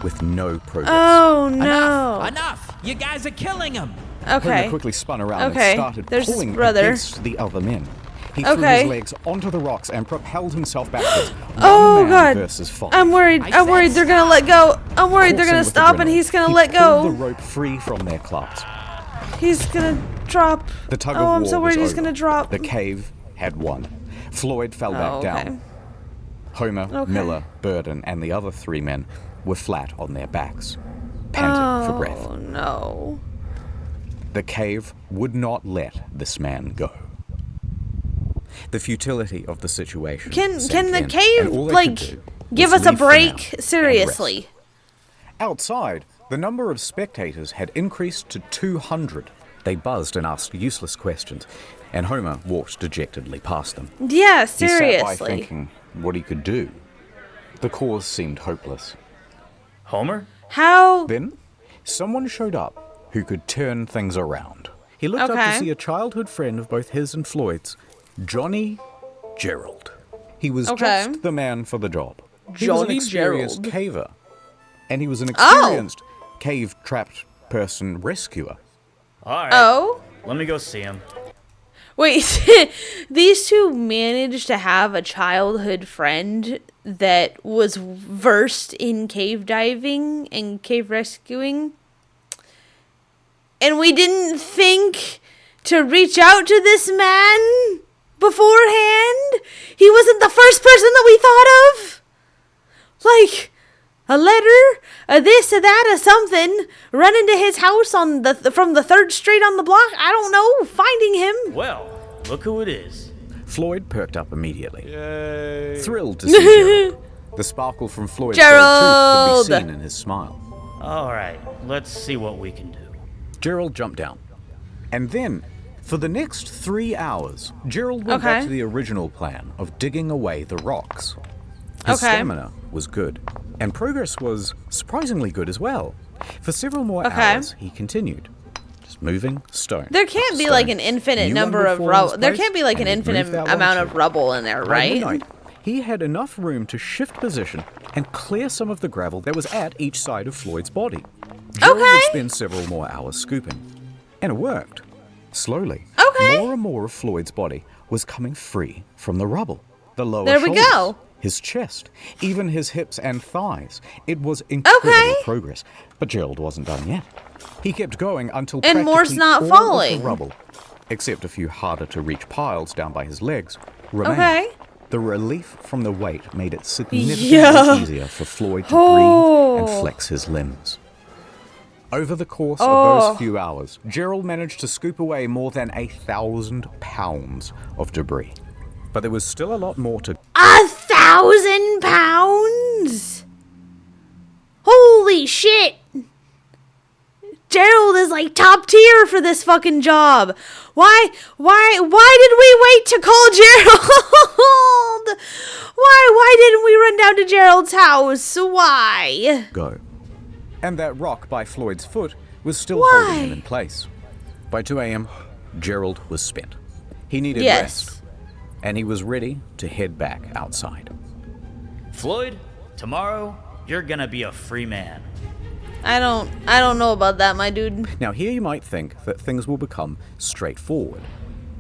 with no progress. Oh, no. Enough! You guys are killing him! Homer Okay. quickly spun around Okay, and started there's his pulling brother. against the other men. He threw Okay. his legs onto the rocks and propelled himself backwards. Oh, One man God. versus 5. I'm worried. I I'm said worried they're gonna let go. I'm worried they're Coursing gonna with stop and adrenaline, he's gonna he let pulled the go. rope free from their clasp. He's gonna drop. The tug of Oh, war I'm so was worried he's over. gonna drop. The cave had won. Floyd fell back Oh, okay. down. Homer, Okay. Miller, Burden, and the other 3 men were flat on their backs, panting for breath. Oh, no. The cave would not let this man go. The futility of the situation. Can sank the in, cave, and all they like, could do give was us a leave for break? now and Seriously. rest. Outside, the number of spectators had increased to 200. They buzzed and asked useless questions, and Homer walked dejectedly past them. Yeah, He sat by seriously. thinking what he could do. The cause seemed hopeless. Homer? How? Then, someone showed up who could turn things around. He looked up Okay. to see a childhood friend of both his and Floyd's, Johnny Gerald. He was Okay. just the man for the job. He was an Johnny experienced Gerald. caver, and he was an Oh. experienced cave-trapped person rescuer. Alright. Oh? Let me go see him. Wait, these two managed to have a childhood friend that was versed in cave diving and cave rescuing. And we didn't think to reach out to this man beforehand? He wasn't the first person that we thought of? Like, a letter, a this, a that, a something, running to his house on from the 3rd Street on the block? I don't know, finding him. Well, look who it is. Floyd perked up immediately, Yay. thrilled to see Gerald. The sparkle from Floyd's gold tooth could be seen in his smile. Alright, let's see what we can do. Gerald jumped down. And then, for the next 3 hours, Gerald went back Okay. to the original plan of digging away the rocks. His Okay. stamina was good, and progress was surprisingly good as well. For several more Okay. hours, he continued, just moving stone. There can't after be like stone. an infinite New number one would of fall in rubble. his There place, can't be like an and he'd move infinite that one amount too. of rubble in there, By right? midnight, he had enough room to shift position and clear some of the gravel that was at each side of Floyd's body. Gerald would spend several more hours scooping. And it worked. Slowly, Okay. more and more of Floyd's body was coming free from the rubble. The lower There we shoulders, go. his chest, even his hips and thighs. It was incredible Okay. progress. But Gerald wasn't done yet. He kept going until And more's practically not all falling. of the rubble, except a few harder to reach piles down by his legs, remained. Okay. The relief from the weight made it significantly Yeah. easier for Floyd to Oh. breathe and flex his limbs. Over the course of Oh. those few hours, Gerald managed to scoop away more than 1,000 pounds of debris. But there was still a lot more to 1,000 pounds? Holy shit! Gerald is like top tier for this fucking job. Why did we wait to call Gerald? Why didn't we run down to Gerald's house? Why? go. And that rock by Floyd's foot was still Why? holding him in place. By 2 a.m., Gerald was spent. He needed Yes. rest, and he was ready to head back outside. Floyd, tomorrow, you're gonna be a free man. I don't know about that, my dude. Now, here you might think that things will become straightforward.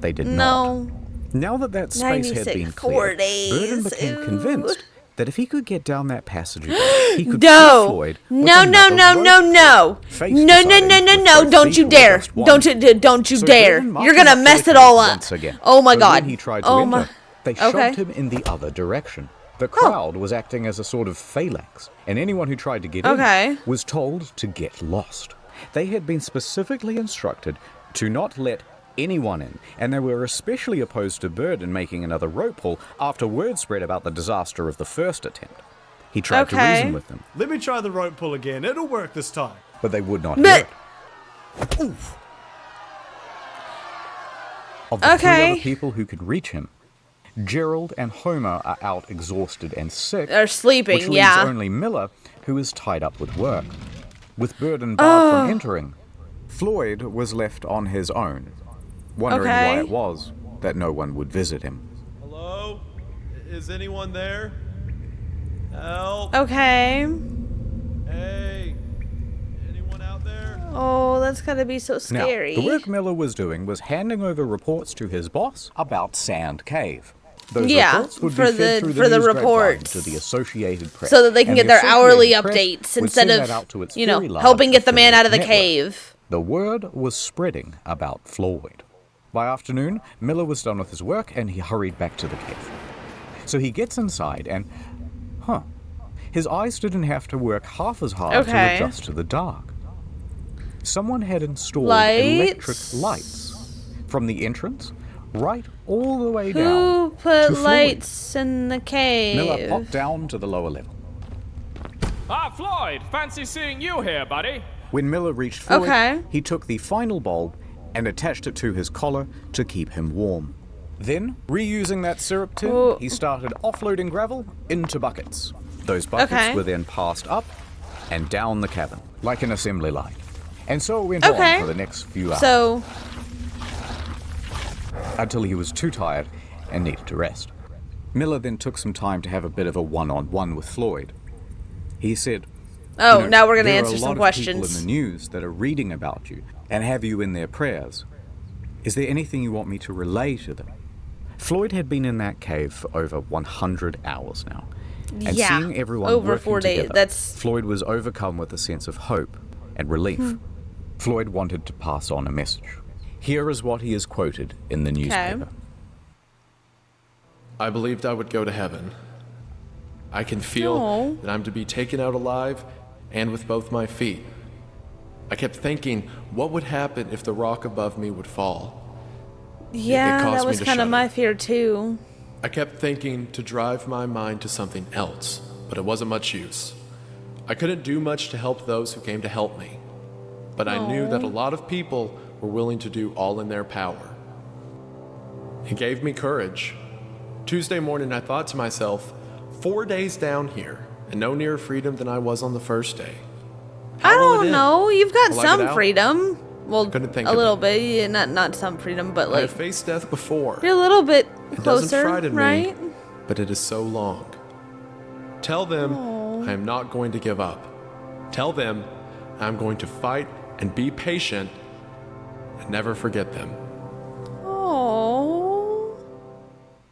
They did No. not. Now that space had 96 been 4 cleared, Burden days. became Ooh. convinced that if he could get down that passage again, he could No. free Floyd with No, no, another no, rope. no, no. Face No, no, decided no, no, with no. both Don't feet you or dare. just one. Don't you So dare. Burden You're marched gonna up to mess the it all cave up. once again. Oh my But god. when he tried to Oh enter, my. they Okay. shoved him in the other direction. The crowd was acting as a sort of phalanx, and anyone who tried to get Okay. in was told to get lost. They had been specifically instructed to not let anyone in, and they were especially opposed to Burden making another rope pull after word spread about the disaster of the first attempt. He tried to reason with them. Let me try the rope pull again. It'll work this time. But they would not hear it. Oof. Of the three other people who could reach him, Gerald and Homer are out exhausted and sick. They're sleeping, which leaves only Miller, who is tied up with work. With Burden barred from entering, Floyd was left on his own, wondering why it was that no one would visit him. Hello? Is anyone there? Help! Okay. Hey! Anyone out there? Oh, that's gotta be so scary. Now, the work Miller was doing was handing over reports to his boss about Sand Cave. Those reports would be fed through the reports to the Associated Press, so that they can get their hourly updates instead of, you know, helping get the man out of the cave. The word was spreading about Floyd. By afternoon, Miller was done with his work and he hurried back to the cave. So he gets inside and, his eyes didn't have to work half as hard to adjust to the dark. Someone had installed electric lights from the entrance right all the way down. Who put lights in the cave? Miller popped down to the lower level. Ah, Floyd! Fancy seeing you here, buddy. When Miller reached Floyd, he took the final bulb and attached it to his collar to keep him warm. Then, reusing that syrup tin, he started offloading gravel into buckets. Those buckets were then passed up and down the cabin, like an assembly line. And so it went on for the next few hours. Until he was too tired and needed to rest. Miller then took some time to have a bit of a one-on-one with Floyd. He said, now we're going to answer some there are a lot of questions. people in the news that are reading about you and have you in their prayers. Is there anything you want me to relay to them? Floyd had been in that cave for over 100 hours now. And seeing everyone over working 4 days. together, Floyd was overcome with a sense of hope and relief. Floyd wanted to pass on a message. Here is what he is quoted in the newspaper. I believed I would go to heaven. I can feel that I'm to be taken out alive and with both my feet. I kept thinking, what would happen if the rock above me would fall? Yeah, that was kind of my fear too. I kept thinking to drive my mind to something else, but it wasn't much use. I couldn't do much to help those who came to help me, but I knew that a lot of people were willing to do all in their power. It gave me courage. Tuesday morning, I thought to myself, 4 days down here, and no nearer freedom than I was on the first day. I don't know. You've got some freedom. Well, couldn't think a little bit. Yeah, not some freedom, but like. I have faced death before. You're a little bit It closer, doesn't frighten right? me, but it is so long. Tell them I am not going to give up. Tell them I'm going to fight and be patient and never forget them. Oh.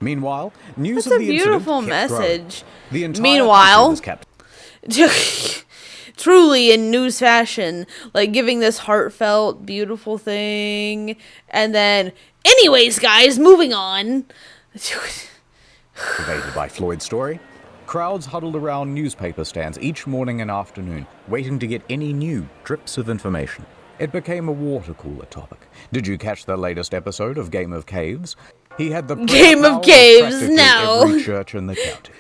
Meanwhile, news That's of the a beautiful incident kept message. growing. The entire Meanwhile, country was kept. truly in news fashion, like giving this heartfelt, beautiful thing, and then, anyways, guys, moving on. Motivated by Floyd's story, crowds huddled around newspaper stands each morning and afternoon, waiting to get any new drips of information. It became a water cooler topic. Did you catch the latest episode of Game of Caves? He had the Game of Caves, no. Every church in the county.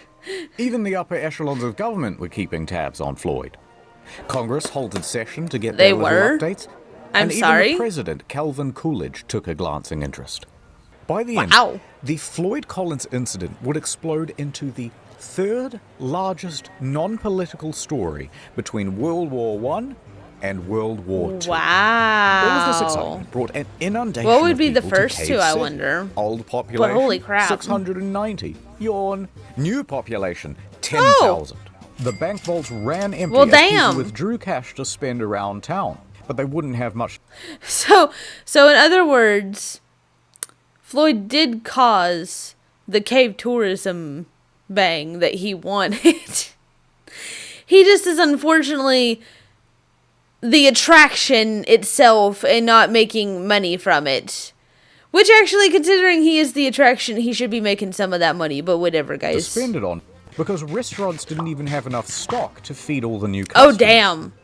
Even the upper echelons of government were keeping tabs on Floyd. Congress halted session to get their little updates. I'm and sorry. Even the president, Calvin Coolidge, took a glancing interest. By the end, the Floyd Collins incident would explode into the third largest non-political story between World War I and World War II. Wow. All of this excitement brought an inundation What would be the of people first to two, Cave I City. wonder? Old population, But holy crap. 690. Yawn. New population, 10,000. The bank vaults ran empty as damn. people withdrew cash to spend around town, but they wouldn't have much. So in other words, Floyd did cause the cave tourism bang that he wanted. He just is unfortunately the attraction itself and not making money from it. Which actually, considering he is the attraction, he should be making some of that money, but whatever, guys. To spend it on, because restaurants didn't even have enough stock to feed all the new customers. Oh, damn.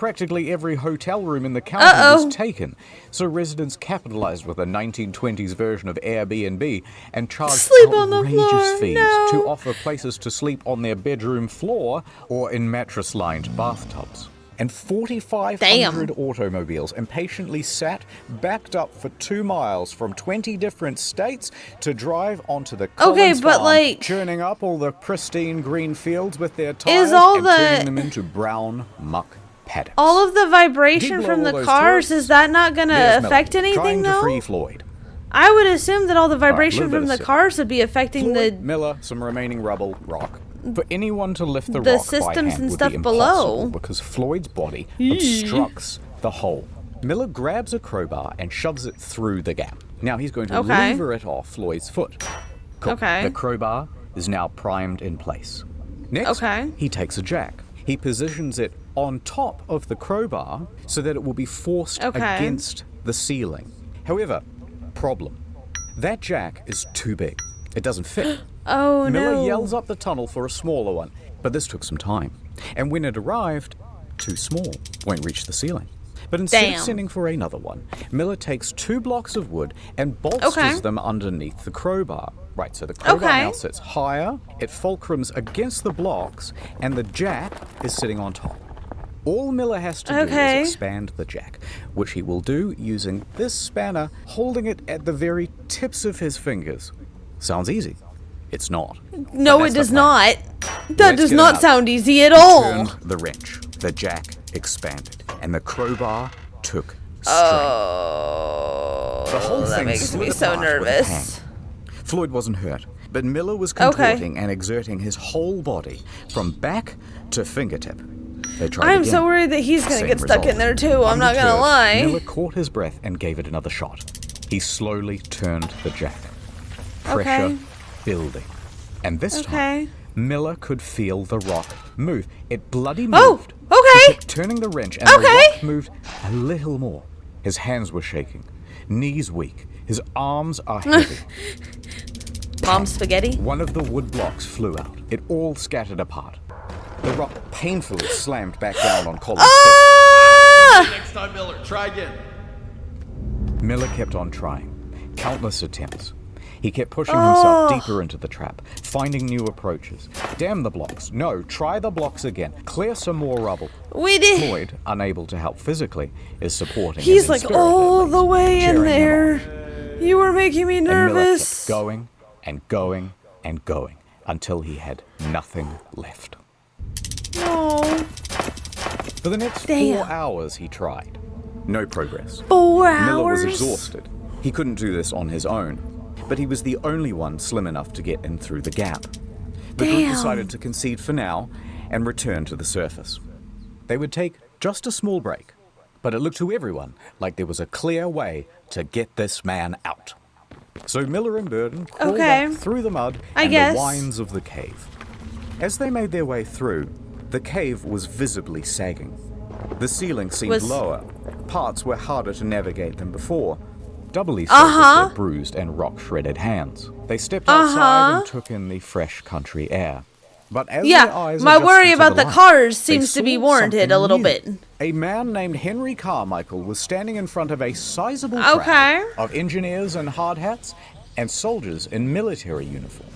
Practically every hotel room in the county was taken, so residents capitalized with a 1920s version of Airbnb and charged outrageous fees to offer places to sleep on their bedroom floor or in mattress-lined bathtubs. And 4,500 automobiles impatiently sat, backed up for 2 miles from 20 different states to drive onto the Collins farm, churning up all the pristine green fields with their tires and turning them into brown muck paddocks. All of the vibration from the cars, is that not going to affect anything, though? Free Floyd. I would assume that all the vibration from the cars would be affecting Floyd, Miller, some remaining rubble, rock. For anyone to lift the rock systems by hand and would stuff be below. impossible because Floyd's body obstructs the hole. Miller grabs a crowbar and shoves it through the gap. Now he's going to lever it off Floyd's foot. Cool. The crowbar is now primed in place. Next, he takes a jack. He positions it on top of the crowbar so that it will be forced against the ceiling. However, problem. That jack is too big. It doesn't fit. Miller yells up the tunnel for a smaller one, but this took some time. And when it arrived, too small, won't reach the ceiling. But instead of sending for another one, Miller takes 2 blocks of wood and bolsters them underneath the crowbar. Right, so the crowbar now sits higher, it fulcrums against the blocks, and the jack is sitting on top. All Miller has to do is expand the jack, which he will do using this spanner, holding it at the very tips of his fingers. Sounds easy. It's not. No, it does not. That does not sound easy at all. Turned the wrench. The jack expanded, and the crowbar took strain. The whole thing makes me so nervous. Floyd wasn't hurt, but Miller was contorting and exerting his whole body from back to fingertip. I'm so worried that he's gonna get stuck in there too. I'm not gonna lie. Miller caught his breath and gave it another shot. He slowly turned the jack. Pressure building. And this time, Miller could feel the rock move. It bloody moved. He kept turning the wrench and the rock moved a little more. His hands were shaking, knees weak, his arms are heavy. Mom spaghetti? One of the wood blocks flew out. It all scattered apart. The rock painfully slammed back down on Colin's head. Next time, Miller, try again. Miller kept on trying. Countless attempts. He kept pushing himself deeper into the trap, finding new approaches. Damn the blocks. No, try the blocks again. Clear some more rubble. Floyd, unable to help physically, is supporting him. He's like all the way in there. You were making me nervous. And Miller kept going and going and going until he had nothing left. No. For the next 4 hours he tried. No progress. 4 hours? Miller was exhausted. He couldn't do this on his own, but he was the only one slim enough to get in through the gap. The group decided to concede for now and return to the surface. They would take just a small break, but it looked to everyone like there was a clear way to get this man out. So Miller and Burden crawled back through the mud and the winds of the cave. As they made their way through, the cave was visibly sagging. The ceiling seemed lower. Parts were harder to navigate than before. Doubly so with their bruised and rock-shredded hands. They stepped outside and took in the fresh country air. But as their eyes my worry about the light, cars seems to be warranted a little bit. A man named Henry Carmichael was standing in front of a sizable crowd of engineers in hard hats and soldiers in military uniform.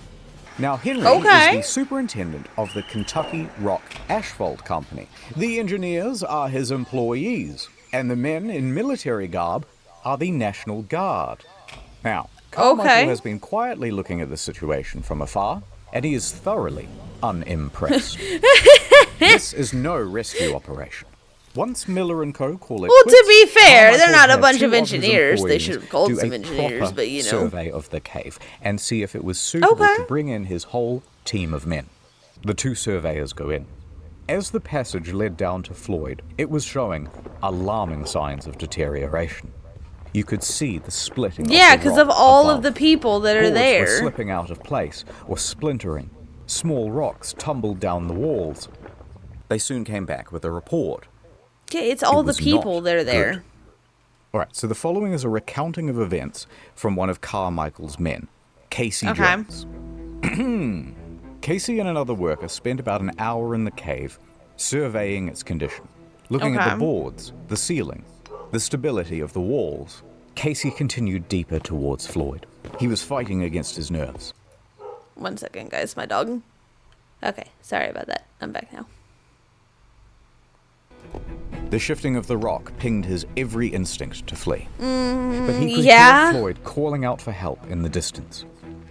Now, Henry is the superintendent of the Kentucky Rock Asphalt Company. The engineers are his employees, and the men in military garb are the National Guard. Now, Carmichael has been quietly looking at the situation from afar, and he is thoroughly unimpressed. This is no rescue operation. Once Miller and Co. call it quits, to be fair, they're not a had bunch 2 of engineers. They his should have called do some a engineers, proper but you know. survey of the cave and see if it was suitable to bring in his whole team of men. The 2 surveyors go in. As the passage led down to Floyd, it was showing alarming signs of deterioration. You could see the splitting because of all of the people that are there. Boards were slipping out of place or splintering. Small rocks tumbled down the walls. They soon came back with a report. Okay, it's all the people that are there. Good. All right, so the following is a recounting of events from one of Carmichael's men, Casey Jones. Casey and another worker spent about an hour in the cave, surveying its condition. Looking at Okay. the boards, the ceiling, the stability of the walls, Casey continued deeper towards Floyd. He was fighting against his nerves. 1 second, guys. My dog. Okay. Sorry about that. I'm back now. The shifting of the rock pinged his every instinct to flee. But he could yeah? hear Floyd calling out for help in the distance.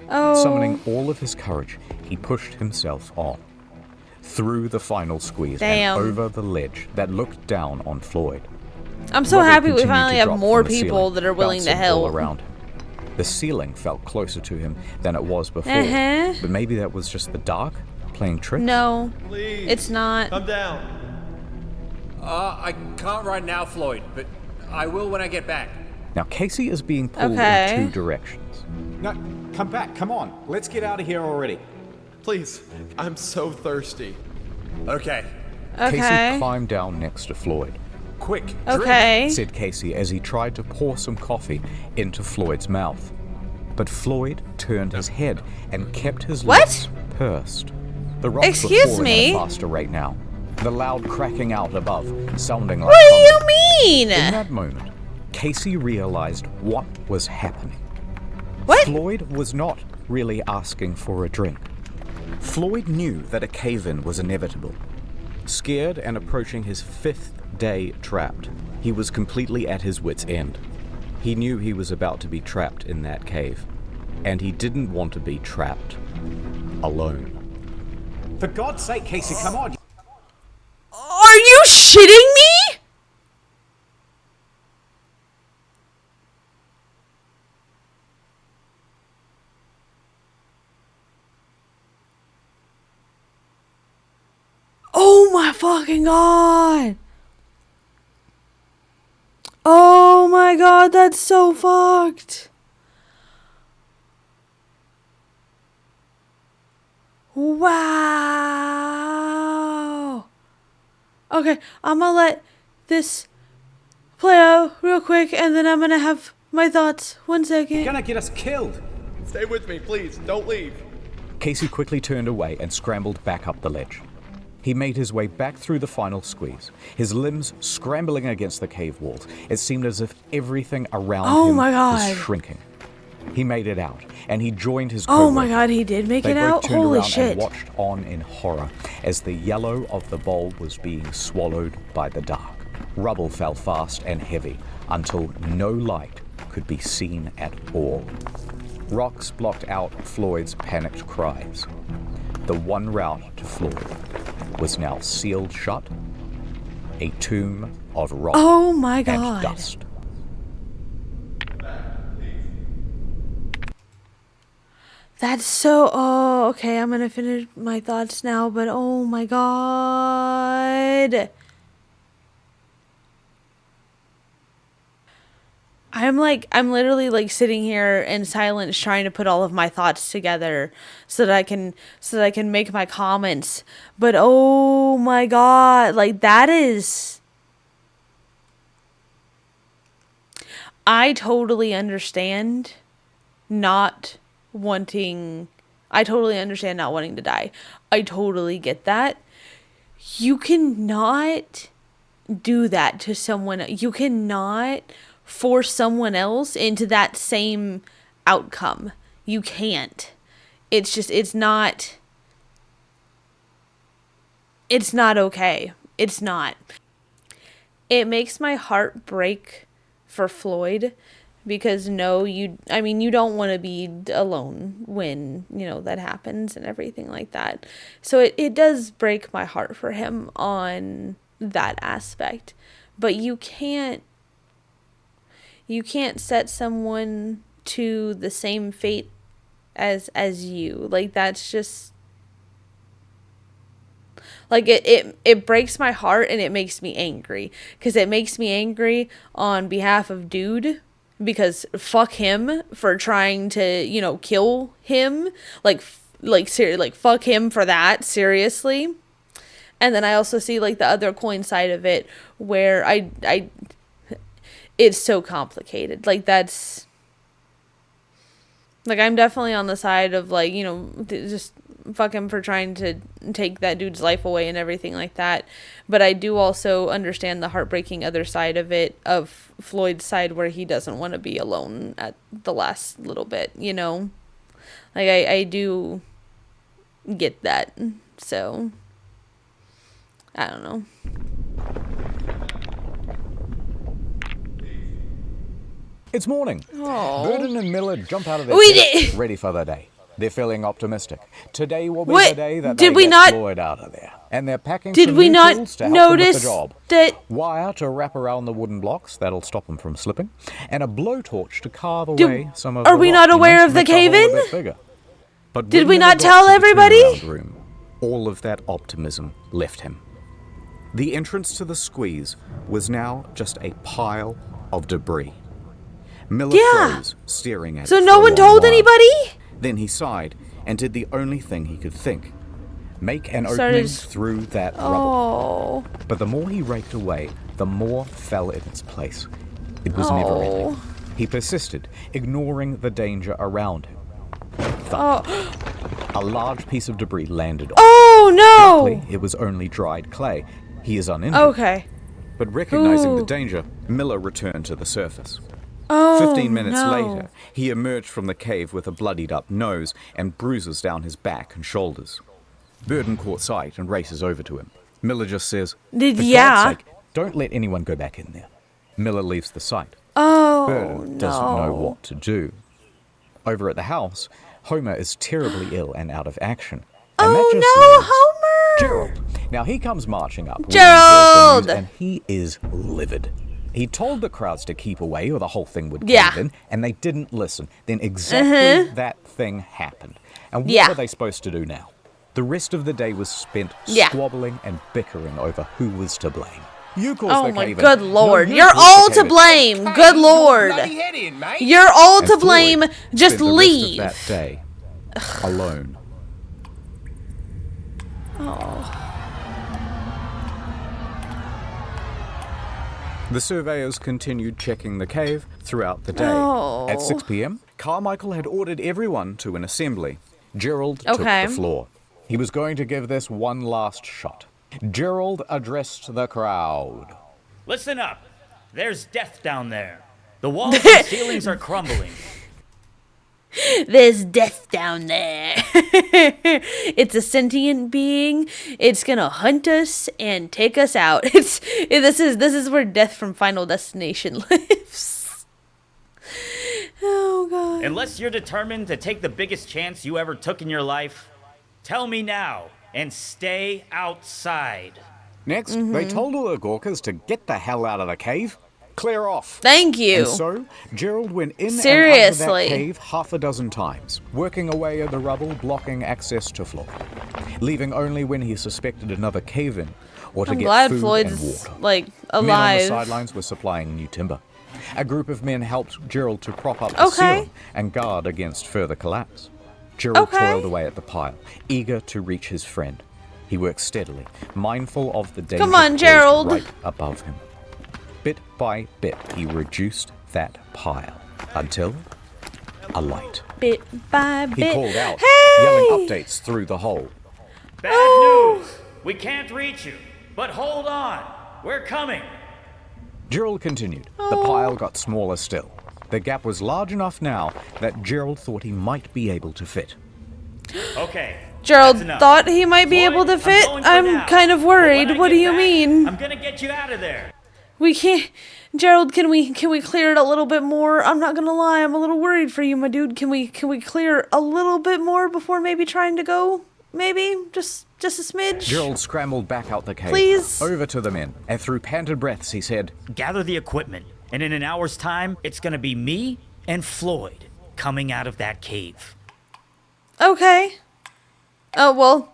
Oh. Summoning all of his courage, he pushed himself on. Through the final squeeze Damn. and over the ledge that looked down on Floyd. I'm so Rubble happy we continued finally to have drop more from the people ceiling, that are willing to bouncing all help. around him. The ceiling felt closer to him than it was before, but maybe that was just the dark playing tricks? No, Please. it's not. Come down. I can't right now, Floyd, but I will when I get back. Now Casey is being pulled Okay. in 2 directions. No, come back. Come on. Let's get out of here already. Please, I'm so thirsty. Okay. Okay. Casey climbed down next to Floyd. Quick. Okay. Said Casey as he tried to pour some coffee into Floyd's mouth. But Floyd turned his head and kept his What? lips pursed. The rocks Excuse were falling me? at a faster rate now. The loud cracking out above, sounding like What do thunder. you mean? In that moment, Casey realized what was happening. What? Floyd was not really asking for a drink. Floyd knew that a cave-in was inevitable. Scared and approaching his 5th day trapped, he was completely at his wit's end. He knew he was about to be trapped in that cave, and he didn't want to be trapped alone. For God's sake, Casey, come on. Are you shitting me? Oh my fucking god. Oh my god, that's so fucked. Wow. Okay, I'm gonna let this play out real quick and then I'm gonna have my thoughts. 1 second. You're gonna get us killed. Stay with me, please. Don't leave. Casey quickly turned away and scrambled back up the ledge. He made his way back through the final squeeze, his limbs scrambling against the cave walls. It seemed as if everything around him my was God. shrinking. He made it out, and he joined his Oh my co-worker. god, he did make They it both out? turned Holy around shit. and watched on in horror as the yellow of the bowl was being swallowed by the dark. Rubble fell fast and heavy until no light could be seen at all. Rocks blocked out Floyd's panicked cries. The one route to Floyd was now sealed shut, a tomb of rock Oh my and god. dust. That's so. Oh, okay. I'm gonna finish my thoughts now, but oh my god. I'm literally like sitting here in silence trying to put all of my thoughts together so that I can make my comments. But oh my god, like that is. I totally understand not wanting to die. I totally get that. You cannot do that to someone. You cannot force someone else into that same outcome. You can't. It's not okay. It's not. It makes my heart break for Floyd because you don't want to be alone when, that happens and everything like that. So it does break my heart for him on that aspect. But you can't set someone to the same fate as you. Like that's just like it breaks my heart and it makes me angry because it makes me angry on behalf of dude because fuck him for trying to kill him like fuck him for that, seriously. And then I also see like the other coin side of it where I it's so complicated. Like that's like I'm definitely on the side of like just fuck him for trying to take that dude's life away and everything like that. But I do also understand the heartbreaking other side of it, of Floyd's side, where he doesn't want to be alone at the last little bit, you know? Like, I do get that. So, I don't know. It's morning. Aww. Burden and Miller jump out of their bed, ready for the day. They're feeling optimistic. Today will be the day that they get Floyd out of there. And they're packing some new tools to help them with the job. Wire to wrap around the wooden blocks, that'll stop them from slipping. And a blowtorch to carve away some of the Are we not aware of the cave-in? But did we not tell everybody? Room, all of that optimism left him. The entrance to the squeeze was now just a pile of debris. Miller froze, staring at it. So no one told anybody? Then he sighed and did the only thing he could think. Make an opening through that rubble. But the more he raked away, the more fell in its place. It was never ending. He persisted, ignoring the danger around him. A large piece of debris landed on him. Oh no! Luckily, it was only dried clay. He is uninjured. Okay. But recognizing the danger, Miller returned to the surface. 15 minutes later, he emerged from the cave with a bloodied up nose and bruises down his back and shoulders. Burden caught sight and races over to him. Miller just says, "For God's sake, don't let anyone go back in there." Miller leaves the site. Burden doesn't know what to do. Over at the house, Homer is terribly ill and out of action. And Homer! Gerald. Now he comes marching up. Gerald! And he is livid. He told the crowds to keep away or the whole thing would cave in, and they didn't listen. Then exactly that thing happened. And what were they supposed to do now? The rest of the day was spent squabbling and bickering over who was to blame. You caused the cave in. Good lord. You're all to blame. Good lord. You're all to blame. Just leave. That day, alone. The surveyors continued checking the cave throughout the day. At 6 p.m., Carmichael had ordered everyone to an assembly. Gerald took the floor. He was going to give this one last shot. Gerald addressed the crowd. Listen up. There's death down there. The walls and ceilings are crumbling. There's death down there. It's a sentient being. It's gonna hunt us and take us out. This is where death from Final Destination lives. Oh god. Unless you're determined to take the biggest chance you ever took in your life, tell me now and stay outside. Next, they told all the Gorkas to get the hell out of the cave. Clear off. Thank you. And so, Gerald went in and out of that cave half a dozen times, working away at the rubble, blocking access to Floyd, leaving only when he suspected another cave-in or to get food Floyd's, and water. Like, alive. Men on the sidelines were supplying new timber. A group of men helped Gerald to prop up the ceiling and guard against further collapse. Gerald toiled away at the pile, eager to reach his friend. He worked steadily, mindful of the danger right above him. Bit by bit, he reduced that pile until a light. Bit by bit. He called out, yelling updates through the hole. Bad news! We can't reach you, but hold on. We're coming. Gerald continued. The pile got smaller still. The gap was large enough now that Gerald thought he might be able to fit. Okay. Gerald thought he might be able to fit? I'm kind of worried. What do you mean? I'm gonna get you out of there. We can't... Gerald, can we clear it a little bit more? I'm not gonna lie, I'm a little worried for you, my dude. Can we clear a little bit more before maybe trying to go? Maybe? Just a smidge? Gerald scrambled back out the cave. Please? Over to the men, and through panted breaths he said, "Gather the equipment, and in an hour's time, it's gonna be me and Floyd coming out of that cave." Okay. Oh, well...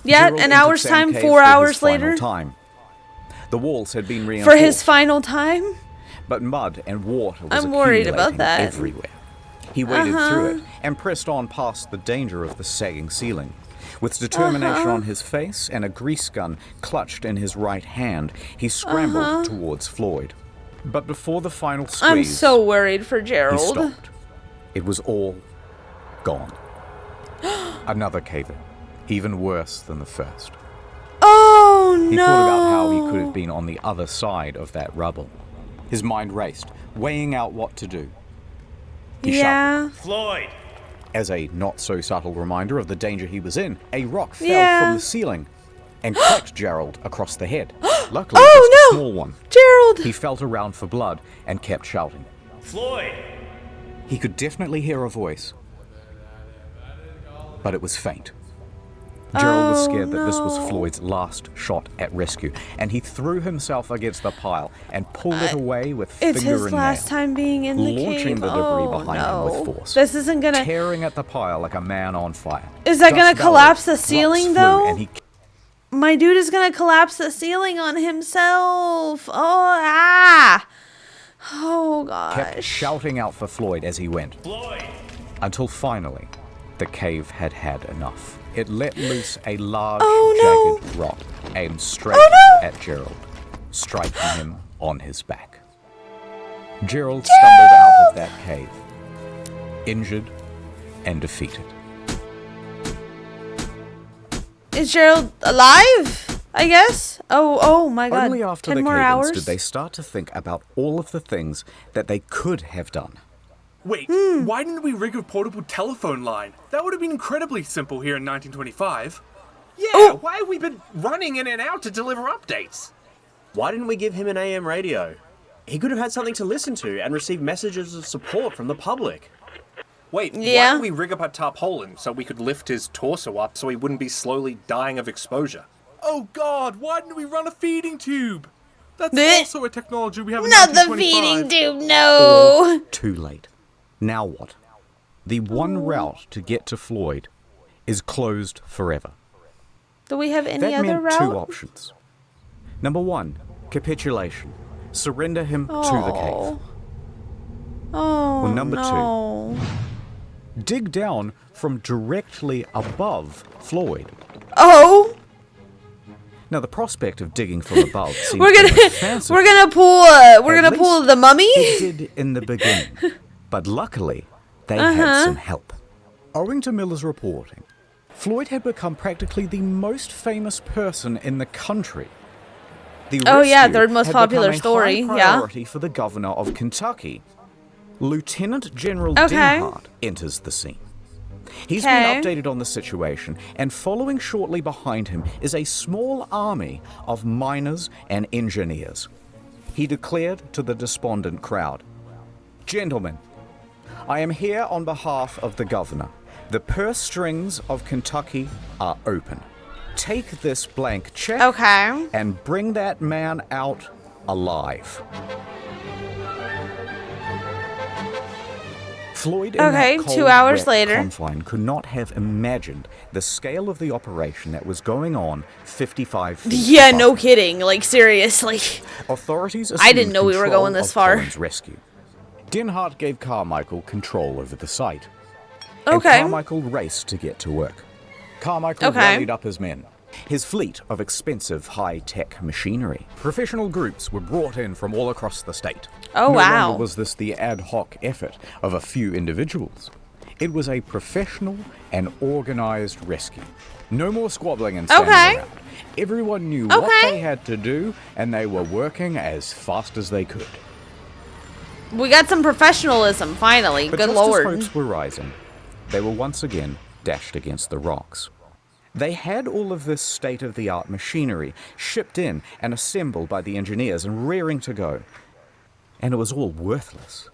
Yeah, Gerald an hour's time, 4 hours later. The walls had been reinforced. For his final time? But mud and water was I'm worried about that. everywhere. He waded through it and pressed on past the danger of the sagging ceiling. With determination on his face and a grease gun clutched in his right hand, he scrambled towards Floyd. But before the final squeeze, I'm so worried for Gerald. He stopped. It was all gone. Another cave-in. even worse than the first. Oh, no. He thought about how he could have been on the other side of that rubble. His mind raced, weighing out what to do. He shouted, Floyd! As a not-so-subtle reminder of the danger he was in, a rock fell from the ceiling and cracked Gerald across the head. Luckily, just a small one. Gerald! He felt around for blood and kept shouting. Floyd! He could definitely hear a voice, but it was faint. Gerald was scared that this was Floyd's last shot at rescue, and he threw himself against the pile and pulled it away with finger and nail. It's his last time being in the cave. Launching the debris behind him with force. This isn't gonna... Tearing at the pile like a man on fire. Is that gonna collapse the ceiling, though? And my dude is gonna collapse the ceiling on himself. Oh, Oh, gosh. Kept shouting out for Floyd as he went. Floyd! Until finally, the cave had had enough. It let loose a large, jagged rock aimed straight at Gerald, striking him on his back. Gerald stumbled out of that cave, injured and defeated. Is Gerald alive? I guess. Oh my God. Only after 10 the more cave-ins hours? did they start to think about all of the things that they could have done. Wait, why didn't we rig a portable telephone line? That would have been incredibly simple here in 1925. Yeah, why have we been running in and out to deliver updates? Why didn't we give him an AM radio? He could have had something to listen to and receive messages of support from the public. Wait, why didn't we rig up a tarpaulin so we could lift his torso up so he wouldn't be slowly dying of exposure? Oh God, why didn't we run a feeding tube? That's also a technology we have in Not the 1925. feeding tube, no! Too late. Now what? The one route to get to Floyd is closed forever. Do we have any that other meant route? two options. Number one, capitulation. Surrender him to the cave. Oh, Or number no. two, dig down from directly above Floyd. Oh! Now the prospect of digging from above seems We're gonna pull the mummy? It did in the beginning, but luckily they had some help. Owing to Miller's reporting, Floyd had become practically the most famous person in the country. The third most popular story. High priority for the governor of Kentucky. Lieutenant General Dinhart enters the scene. He's been updated on the situation, and following shortly behind him is a small army of miners and engineers. He declared to the despondent crowd, "Gentlemen, I am here on behalf of the governor. The purse strings of Kentucky are open. Take this blank check and bring that man out alive." Floyd in that cold, 2 hours wet later. confine could not have imagined the scale of the operation that was going on 55 feet Yeah, above no him. kidding. Like, seriously. Authorities I didn't know we were going this far. Colin's rescue. Dinhart gave Carmichael control over the site. And Okay. Carmichael raced to get to work. Carmichael rallied up his men. His fleet of expensive high-tech machinery. Professional groups were brought in from all across the state. Oh, no wow. longer was this the ad hoc effort of a few individuals. It was a professional and organized rescue. No more squabbling and standing around. Everyone knew what they had to do, and they were working as fast as they could. We got some professionalism, finally. But Good just lord. as hopes were rising, they were once again dashed against the rocks. They had all of this state-of-the-art machinery shipped in and assembled by the engineers and rearing to go. And it was all worthless.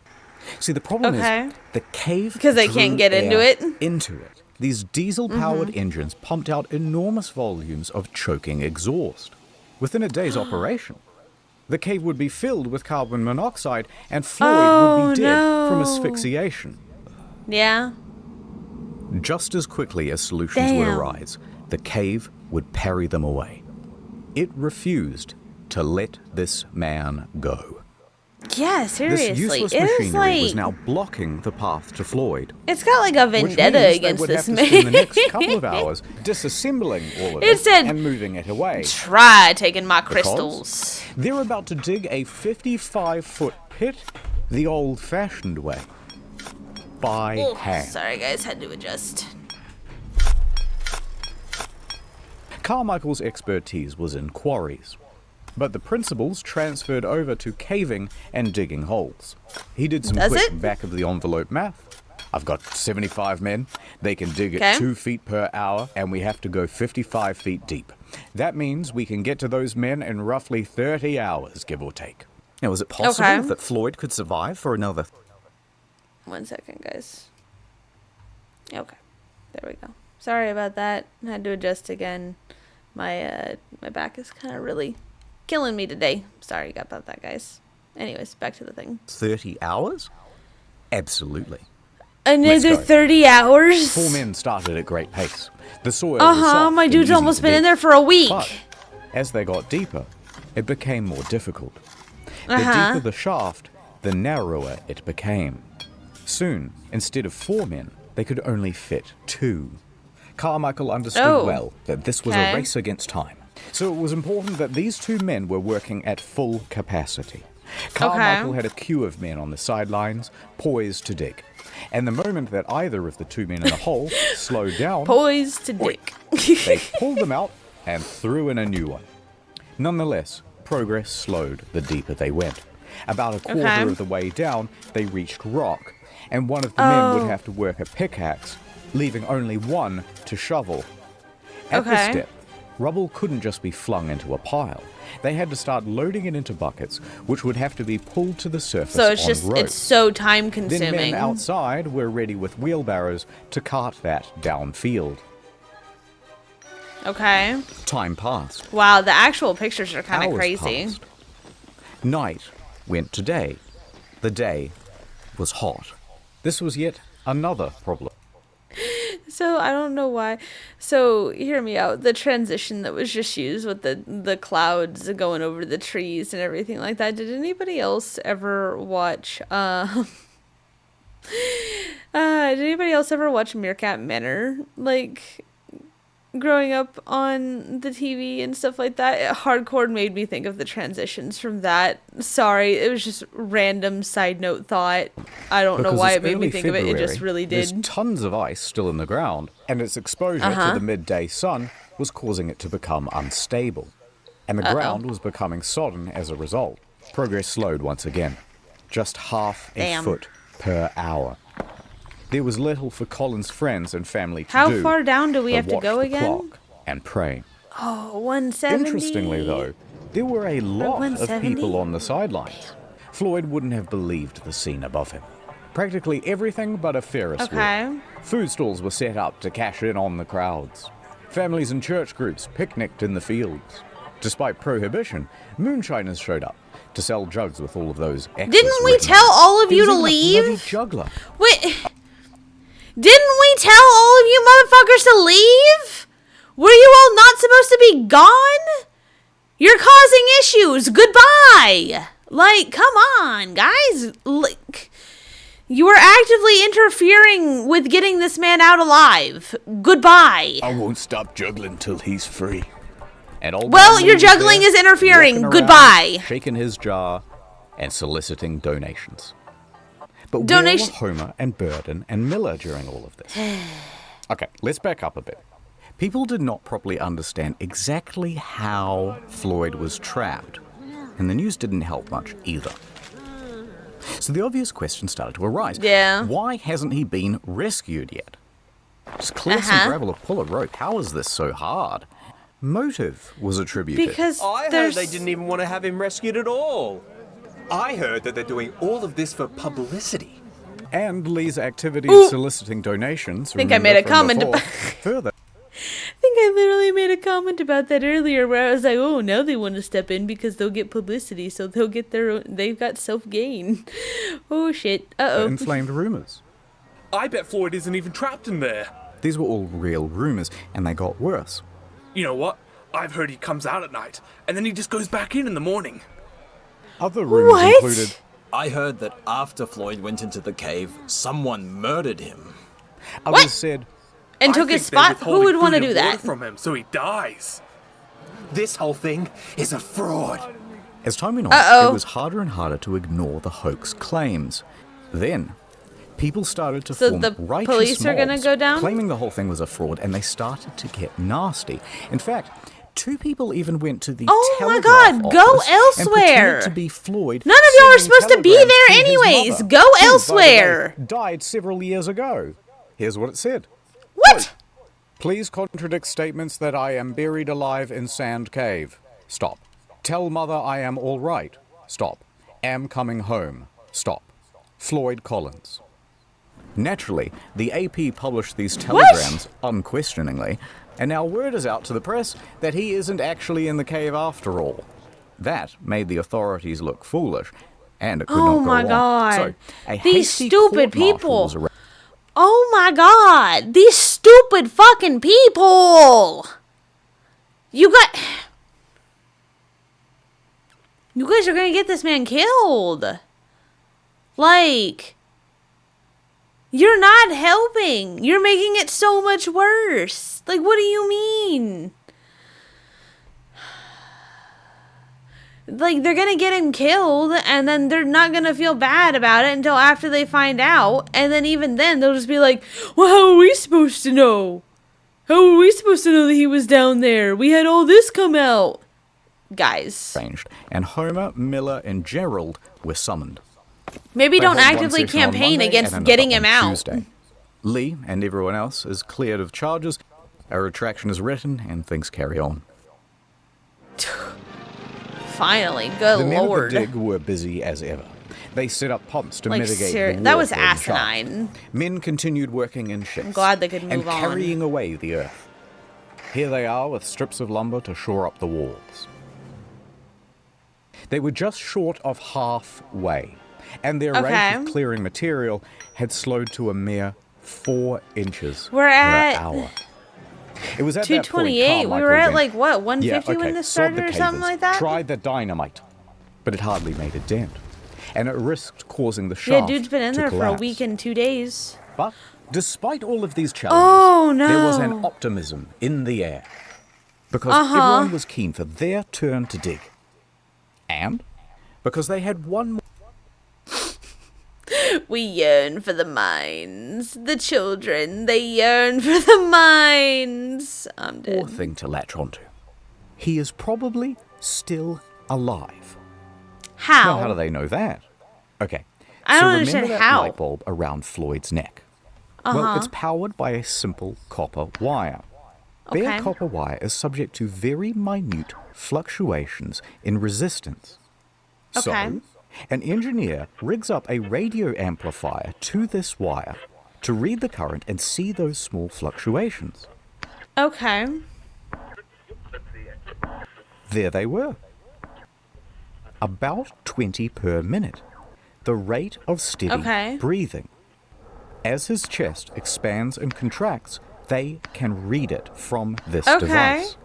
See, the problem is the cave because they can't drew get into air it. Into it. These diesel-powered engines pumped out enormous volumes of choking exhaust. Within a day's operation, the cave would be filled with carbon monoxide and Floyd would be dead from asphyxiation. Yeah. Just as quickly as solutions would arise, the cave would parry them away. It refused to let this man go. Yeah, seriously. This useless it machinery is like was now blocking the path to Floyd. it's got like a vendetta against this man. man. Spend the next couple of hours disassembling all of it and moving it away. Try taking my crystals. They're about to dig a 55-foot pit the old-fashioned way. By hand. Sorry guys, had to adjust. Carmichael's expertise was in quarries, but the principles transferred over to caving and digging holes. He did some quick back-of-the-envelope math. I've got 75 men. They can dig at 2 feet per hour, and we have to go 55 feet deep. That means we can get to those men in roughly 30 hours, give or take. Now, is it possible that Floyd could survive for another... 1 second, guys. Okay. There we go. Sorry about that. I had to adjust again. My back is kind of really killing me today. Sorry about that, guys. Anyways, back to the thing. 30 hours? Absolutely. Another 30 hours? 4 men started at great pace. The soil was soft my dude's almost been in there for a week. But as they got deeper, it became more difficult. The deeper the shaft, the narrower it became. Soon, instead of 4 men, they could only fit 2. Carmichael understood well that this was a race against time. So it was important that these 2 men were working at full capacity. Carmichael had a queue of men on the sidelines, poised to dig. And the moment that either of the 2 men in the hole slowed down, poised to dig, they pulled them out and threw in a new one. Nonetheless, progress slowed the deeper they went. About a quarter of the way down, they reached rock, and one of the men would have to work a pickaxe, leaving only one to shovel. At this step, rubble couldn't just be flung into a pile. They had to start loading it into buckets, which would have to be pulled to the surface so it's on just ropes. It's so time consuming. Then men outside were ready with wheelbarrows to cart that downfield. Okay. Time passed. Wow, the actual pictures are kind of crazy. Passed. Night went to day. The day was hot. This was yet another problem. So I don't know why. So hear me out. The transition that was just used with the clouds going over the trees and everything like that. Did anybody else ever watch? Did anybody else ever watch Meerkat Manor? Like, growing up on the TV and stuff like that, hardcore made me think of the transitions from that. Sorry, it was just random side note thought. I don't know why it made me think of it. It just really did. There's tons of ice still in the ground, and its exposure to the midday sun was causing it to become unstable. And the ground was becoming sodden as a result. Progress slowed once again. Just half a foot per hour. There was little for Colin's friends and family to do. How far down do we have to go again? Clock and pray. Oh, 170. Interestingly, though, there were a lot of people on the sidelines. Floyd wouldn't have believed the scene above him. Practically everything but a Ferris wheel. Food stalls were set up to cash in on the crowds. Families and church groups picnicked in the fields. Despite prohibition, moonshiners showed up to sell jugs with all of those extras. Didn't we tell all of you to leave? Juggler. Wait. Didn't we tell all of you motherfuckers to leave? Were you all not supposed to be gone? You're causing issues. Goodbye. Like, come on, guys. Like, you are actively interfering with getting this man out alive. Goodbye. I won't stop juggling till he's free. And your juggling is interfering. Goodbye. Shaking his jar and soliciting donations. But where were Homer and Burden and Miller during all of this? Okay, let's back up a bit. People did not properly understand exactly how Floyd was trapped, and the news didn't help much either. So the obvious question started to arise. Yeah. Why hasn't he been rescued yet? Just clear some gravel or pull a rope. How is this so hard? Motive was attributed. Because I heard they didn't even want to have him rescued at all. I heard that they're doing all of this for publicity. And Lee's activities soliciting donations. I think I made a comment about further. I think I literally made a comment about that earlier where I was like, oh, now they want to step in because they'll get publicity, so they'll get their own, they've got self-gain. Oh, shit. Uh-oh. Inflamed rumors. I bet Floyd isn't even trapped in there. These were all real rumors, and they got worse. You know what? I've heard he comes out at night, and then he just goes back in the morning. Other rumors included... I heard that after Floyd went into the cave, someone murdered him. Others said... And took his spot? Who would want to do that? From him, so he dies. This whole thing is a fraud. As time went on, it was harder and harder to ignore the hoax claims. Then, People started to So form the righteous police are gonna mobs, go down? claiming the whole thing was a fraud, and they started to get nasty. In fact, 2 people even went to the Oh my telegraph God, go office and elsewhere. pretended to be Floyd. None of y'all are sending supposed to be telegrams there to his anyways. mother, Go who, by the way, elsewhere. died several years ago. Here's what it said. What? Please contradict statements that I am buried alive in Sand Cave. Stop. Tell mother I am all right. Stop. Am coming home. Stop. Floyd Collins. Naturally, the AP published these telegrams unquestioningly, and now word is out to the press that he isn't actually in the cave after all. That made the authorities look foolish, and it could not go on. Oh my God. So, a These hasty stupid court-martial people. was arranged. Oh my God. These stupid fucking people. You guys are gonna get this man killed. Like, you're not helping. You're making it so much worse. Like, what do you mean? Like, they're gonna get him killed, and then they're not gonna feel bad about it until after they find out. And then even then, they'll just be like, well, how are we supposed to know? How are we supposed to know that he was down there? We had all this come out. Guys. And Homer, Miller, and Gerald were summoned. Maybe They don't held one actively session on campaign Monday against and getting another him on out. Tuesday. Lee and everyone else is cleared of charges. A retraction is written, and things carry on. Finally, good The men lord. at the dig were busy as ever. They set up pumps to Like, mitigate the that was water in the shaft. asinine. Men continued working in shifts. I'm glad they could move and on. carrying away the earth. Here they are with strips of lumber to shore up the walls. They were just short of halfway, and their rate of clearing material had slowed to a mere 4 inches We're per at hour. It was at that point 228. We Carmichael were at went, like what, 150 yeah, okay, when this sod started the or something cavers. like that? Tried the dynamite, but it hardly made a dent, and it risked causing the Yeah, shaft dude's been in to there for a collapse. week and 2 days. But despite all of these challenges, Oh, no. there was an optimism in the air. Because everyone was keen for their turn to dig. And because they had one more. We yearn for the mines. The children, they yearn for the mines. I'm dead. Thing to latch onto. He is probably still alive. How? Well, how do they know that? Okay. I so don't remember understand that how. light bulb around Floyd's neck? Well, it's powered by a simple copper wire. Okay. Bare copper wire is subject to very minute fluctuations in resistance. Okay. So, an engineer rigs up a radio amplifier to this wire to read the current and see those small fluctuations. Okay. There they were. About 20 per minute. The rate of steady breathing. As his chest expands and contracts, they can read it from this device.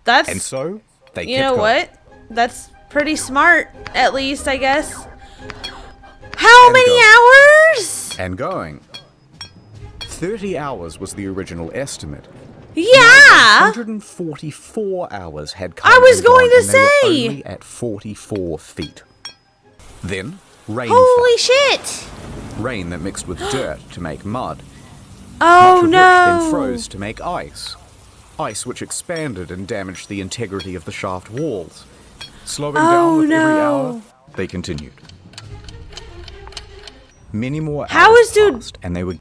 That's, and so they you kept know going. what? That's pretty smart, at least, I guess. How many hours? And going. 30 hours was the original estimate. Yeah. 144 hours had come. I was and going gone, to and they were say. only at 44 feet. Then rain Holy fell. shit. Rain that mixed with dirt to make mud. Oh, much of no. which then froze to make ice. Ice which expanded and damaged the integrity of the shaft walls. Slowing down with every hour, they continued. Many more hours passed, and they were...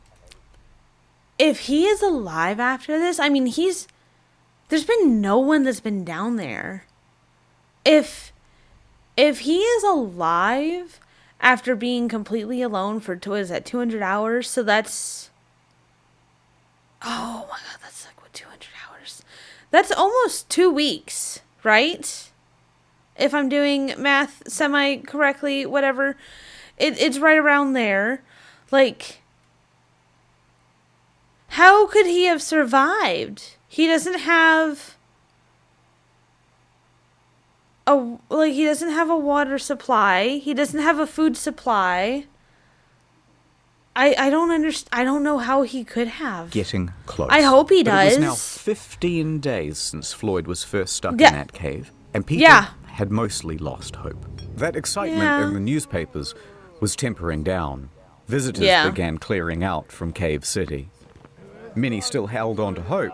If he is alive after this, I mean, there's been no one that's been down there. If he is alive after being completely alone for, what is that, 200 hours? So that's... Oh my god, that's like, what, 200 hours? That's almost 2 weeks, right? If I'm doing math semi-correctly, whatever. It's right around there. Like... How could he have survived? He doesn't have he doesn't have a water supply. He doesn't have a food supply. I don't understand. I don't know how he could have. Getting close. I hope he But does. it was now 15 days since Floyd was first stuck in that cave, and people had mostly lost hope. That excitement in the newspapers was tempering down. Visitors began clearing out from Cave City. Many still held on to hope,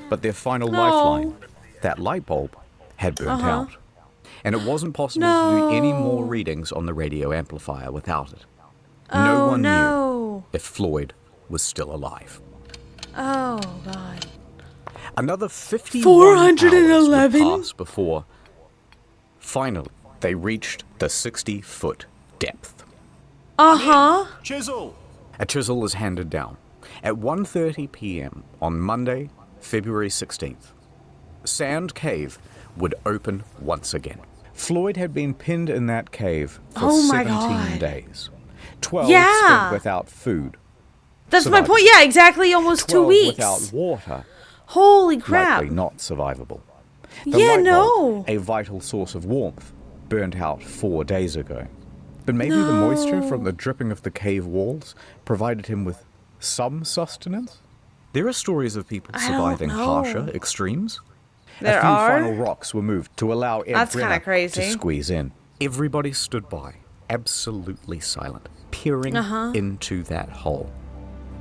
but their final lifeline, that light bulb, had burnt out. And it wasn't possible to do any more readings on the radio amplifier without it. No one knew if Floyd was still alive. Oh, God. Another 51 hours would pass before, finally, they reached the 60-foot depth. Chisel! A chisel is handed down. At 1:30 p.m. on Monday, February 16th, Sand Cave would open once again. Floyd had been pinned in that cave for 17 days. 12 spent without food. That's my point. Yeah, exactly. Almost 2 weeks. Without water. Holy crap. Likely not survivable. The light bulb, a vital source of warmth, burned out 4 days ago. But maybe the moisture from the dripping of the cave walls provided him with some sustenance? There are stories of people surviving harsher extremes. A few final rocks were moved to allow Ed Brenner to squeeze in. Everybody stood by, absolutely silent, peering into that hole.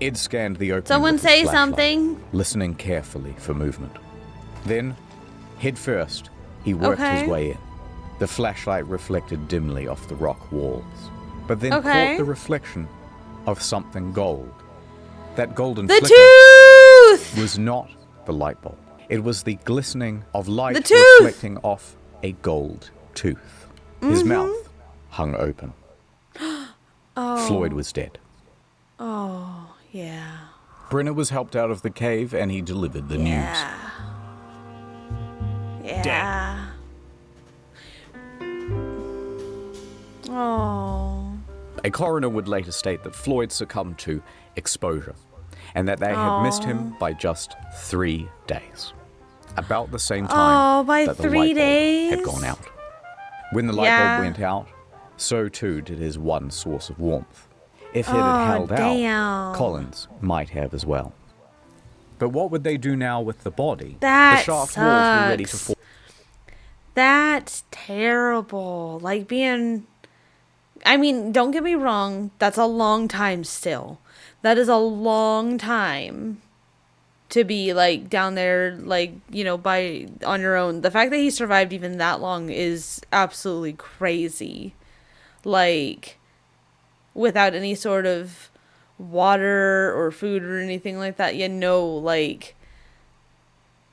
Ed scanned the opening. Someone with his say flashlight, something. listening carefully for movement. Then, head first, he worked his way in. The flashlight reflected dimly off the rock walls, but then caught the reflection of something gold. That golden flicker was not the light bulb. It was the glistening of light reflecting off a gold tooth. His mouth hung open. Floyd was dead. Oh, yeah. Brenner was helped out of the cave and he delivered the news. Yeah. Oh. A coroner would later state that Floyd succumbed to exposure and that they had missed him by just 3 days. About the same time that the light bulb had gone out. When the light bulb went out, so too did his one source of warmth. If it had held out, Collins might have as well. But what would they do now with the body? That the shaft walls were ready to fall. That's terrible. Like being... I mean, don't get me wrong. That's a long time still. That is a long time to be, like, down there, like, you know, on your own. The fact that he survived even that long is absolutely crazy. Like, without any sort of water or food or anything like that. You know, like,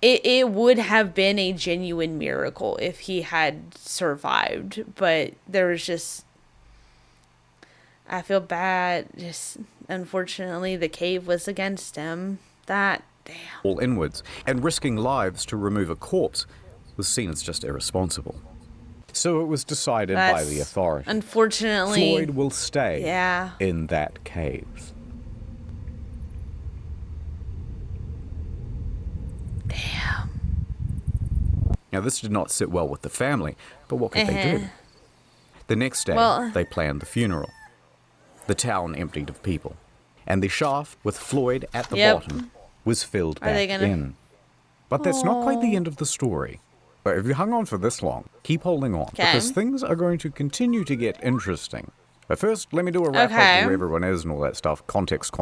it would have been a genuine miracle if he had survived. But there was just... I feel bad. Just, unfortunately, the cave was against him. That, damn. All inwards, and risking lives to remove a corpse was seen as just irresponsible. So it was decided by the authorities. Unfortunately. Floyd will stay in that cave. Damn. Now, this did not sit well with the family, but what could they do? The next day, they planned the funeral. The town emptied of people, and the shaft with Floyd at the bottom was filled back in. But that's not quite the end of the story. But if you hung on for this long, keep holding on, because things are going to continue to get interesting. But first, let me do a wrap-up of where everyone is and all that stuff. Context.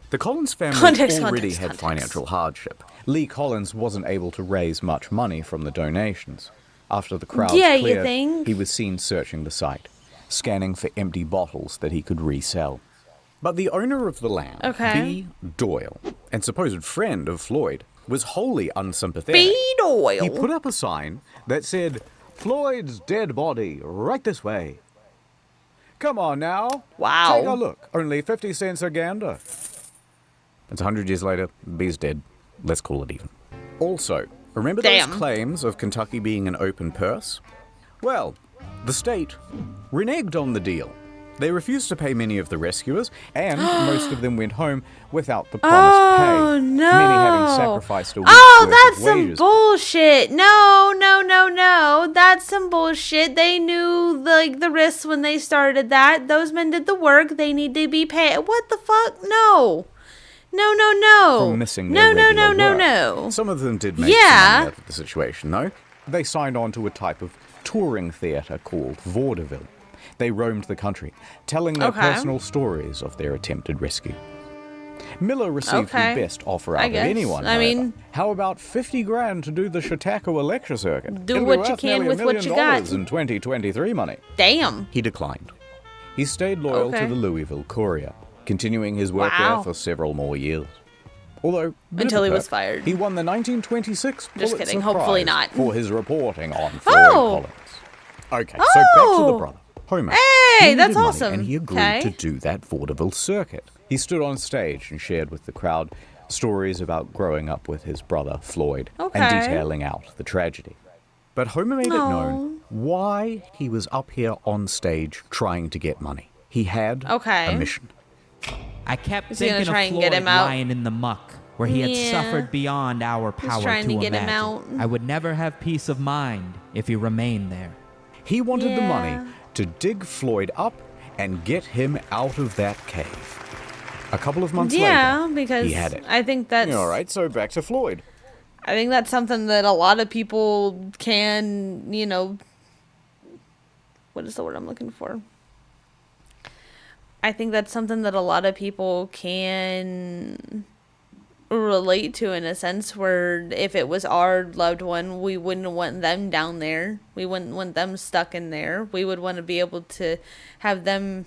The Collins family already had financial hardship. Lee Collins wasn't able to raise much money from the donations. After the crowds cleared, he was seen searching the site, scanning for empty bottles that he could resell. But the owner of the land, B. Doyle, and supposed friend of Floyd, was wholly unsympathetic. B. Doyle? He put up a sign that said, "Floyd's dead body, right this way. Come on now. Wow. Take a look. Only 50 cents a gander." It's 100 years later, B's dead. Let's call it even. Also, remember those claims of Kentucky being an open purse? Well, the state reneged on the deal. They refused to pay many of the rescuers, and most of them went home without the promised pay. Oh, no. Many having sacrificed a week's Oh, worth that's of some wages. bullshit. No. That's some bullshit. They knew, like, the risks when they started that. Those men did the work. They need to be paid. What the fuck? No. From missing their regular work. Some of them did make some money out of the situation, though. They signed on to a type of touring theatre called vaudeville. They roamed the country, telling their personal stories of their attempted rescue. Miller received the best offer out of anyone. I mean, how about 50 grand to do the Chautauqua lecture circuit? Do what you can with what you got. In 2023 money. Damn. He declined. He stayed loyal to the Louisville Courier, continuing his work there for several more years. Although until he was fired. He won the 1926 Pulitzer Hopefully Prize not. for his reporting on Floyd Collins. Okay, so back to the brother, Homer. Hey, that's awesome. And he agreed to do that vaudeville circuit. He stood on stage and shared with the crowd stories about growing up with his brother, Floyd, and detailing out the tragedy. But Homer made it known why he was up here on stage trying to get money. He had a mission. I kept thinking of Floyd lying in the muck, where he had suffered beyond our power to imagine. I would never have peace of mind if he remained there. He wanted the money to dig Floyd up and get him out of that cave. A couple of months later, because he had it. I think that's... All right, so back to Floyd. I think that's something that a lot of people can, you know... What is the word I'm looking for? I think that's something that a lot of people can relate to, in a sense, where if it was our loved one, we wouldn't want them down there. We wouldn't want them stuck in there. We would want to be able to have them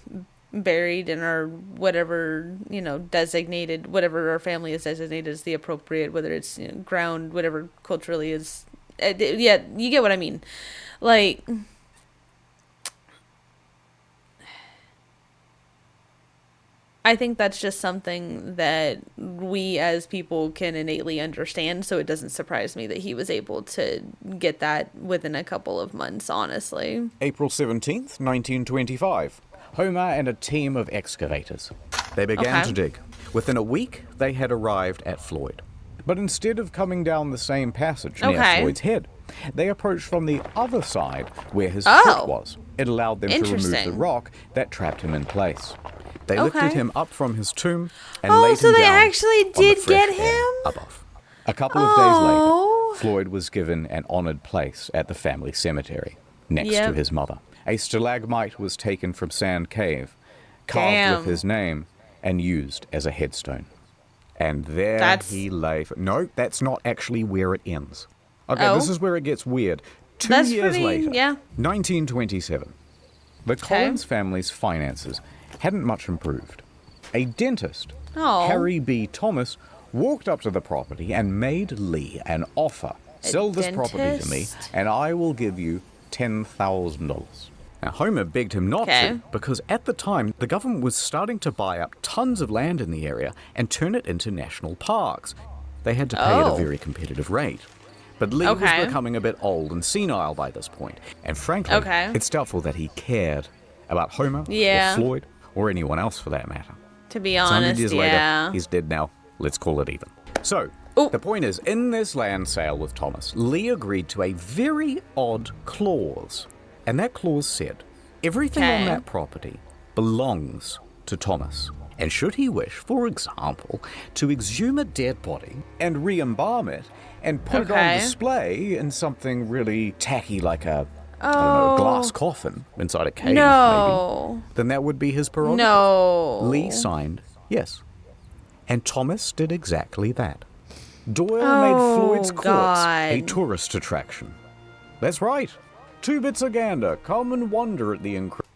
buried in our whatever, you know, designated, whatever our family is designated as the appropriate, whether it's, you know, ground, whatever culturally is. Yeah, you get what I mean. Like... I think that's just something that we as people can innately understand, so it doesn't surprise me that he was able to get that within a couple of months, honestly. April 17th, 1925. Homer and a team of excavators. They began to dig. Within a week, they had arrived at Floyd. But instead of coming down the same passage near Floyd's head, they approached from the other side where his foot was. It allowed them to remove the rock that trapped him in place. They lifted him up from his tomb and laid him down. So they actually did get him? Above. A couple of days later, Floyd was given an honored place at the family cemetery, next to his mother. A stalagmite was taken from Sand Cave, carved with his name, and used as a headstone. And there he lay. No, that's not actually where it ends. Okay, this is where it gets weird. 2 years later, 1927, the Collins family's finances hadn't much improved. A dentist, Harry B. Thomas, walked up to the property and made Lee an offer. Sell this property to me, and I will give you $10,000. Now, Homer begged him not to, because at the time, the government was starting to buy up tons of land in the area and turn it into national parks. They had to pay at a very competitive rate. But Lee was becoming a bit old and senile by this point, and frankly, it's doubtful that he cared about Homer or Floyd or anyone else for that matter. To be honest, 100 years later, he's dead now. Let's call it even. So, the point is, in this land sale with Thomas, Lee agreed to a very odd clause. And that clause said, everything on that property belongs to Thomas. And should he wish, for example, to exhume a dead body and re-embalm it and put it on display in something really tacky like a I don't know, a glass coffin inside a cave, maybe, then that would be his prerogative. Lee signed yes. And Thomas did exactly that. Doyle made Floyd's corpse a tourist attraction. That's right. 2 bits of gander. Come and wonder at the incredible.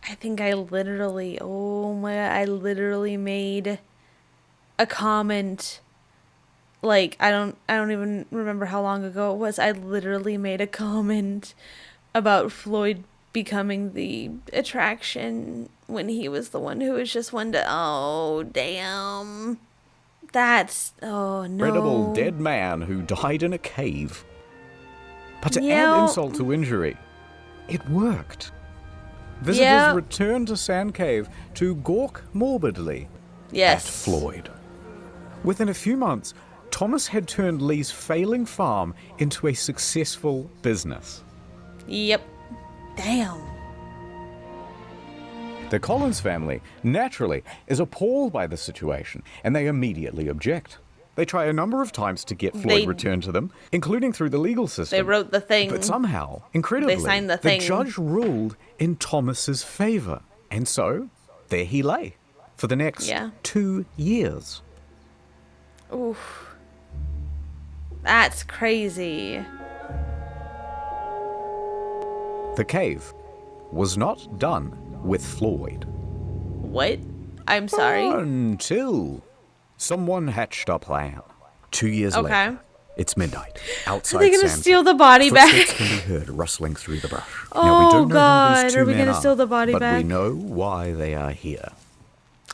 I think I literally, I literally made a comment. Like, I don't even remember how long ago it was. I literally made a comment about Floyd becoming the attraction when he was the one who was just one to, damn. That's, no. Incredible dead man who died in a cave. But to add insult to injury, it worked. Visitors returned to Sand Cave to gawk morbidly at Floyd. Within a few months, Thomas had turned Lee's failing farm into a successful business. Yep. Damn. The Collins family, naturally, is appalled by the situation, and they immediately object. They try a number of times to get Floyd returned to them, including through the legal system. They wrote the thing. But somehow, incredibly, they signed the thing. The judge ruled in Thomas's favor. And so, there he lay for the next 2 years. Oof. That's crazy. The cave was not done with Floyd. What? I'm sorry? Until someone hatched a plan. 2 years later, it's midnight. Outside Are they going to steal the body back? Footsteps can be heard rustling through the brush. Oh, now, we don't know God. who these two Are we men going to steal the body but back? we know why they are here.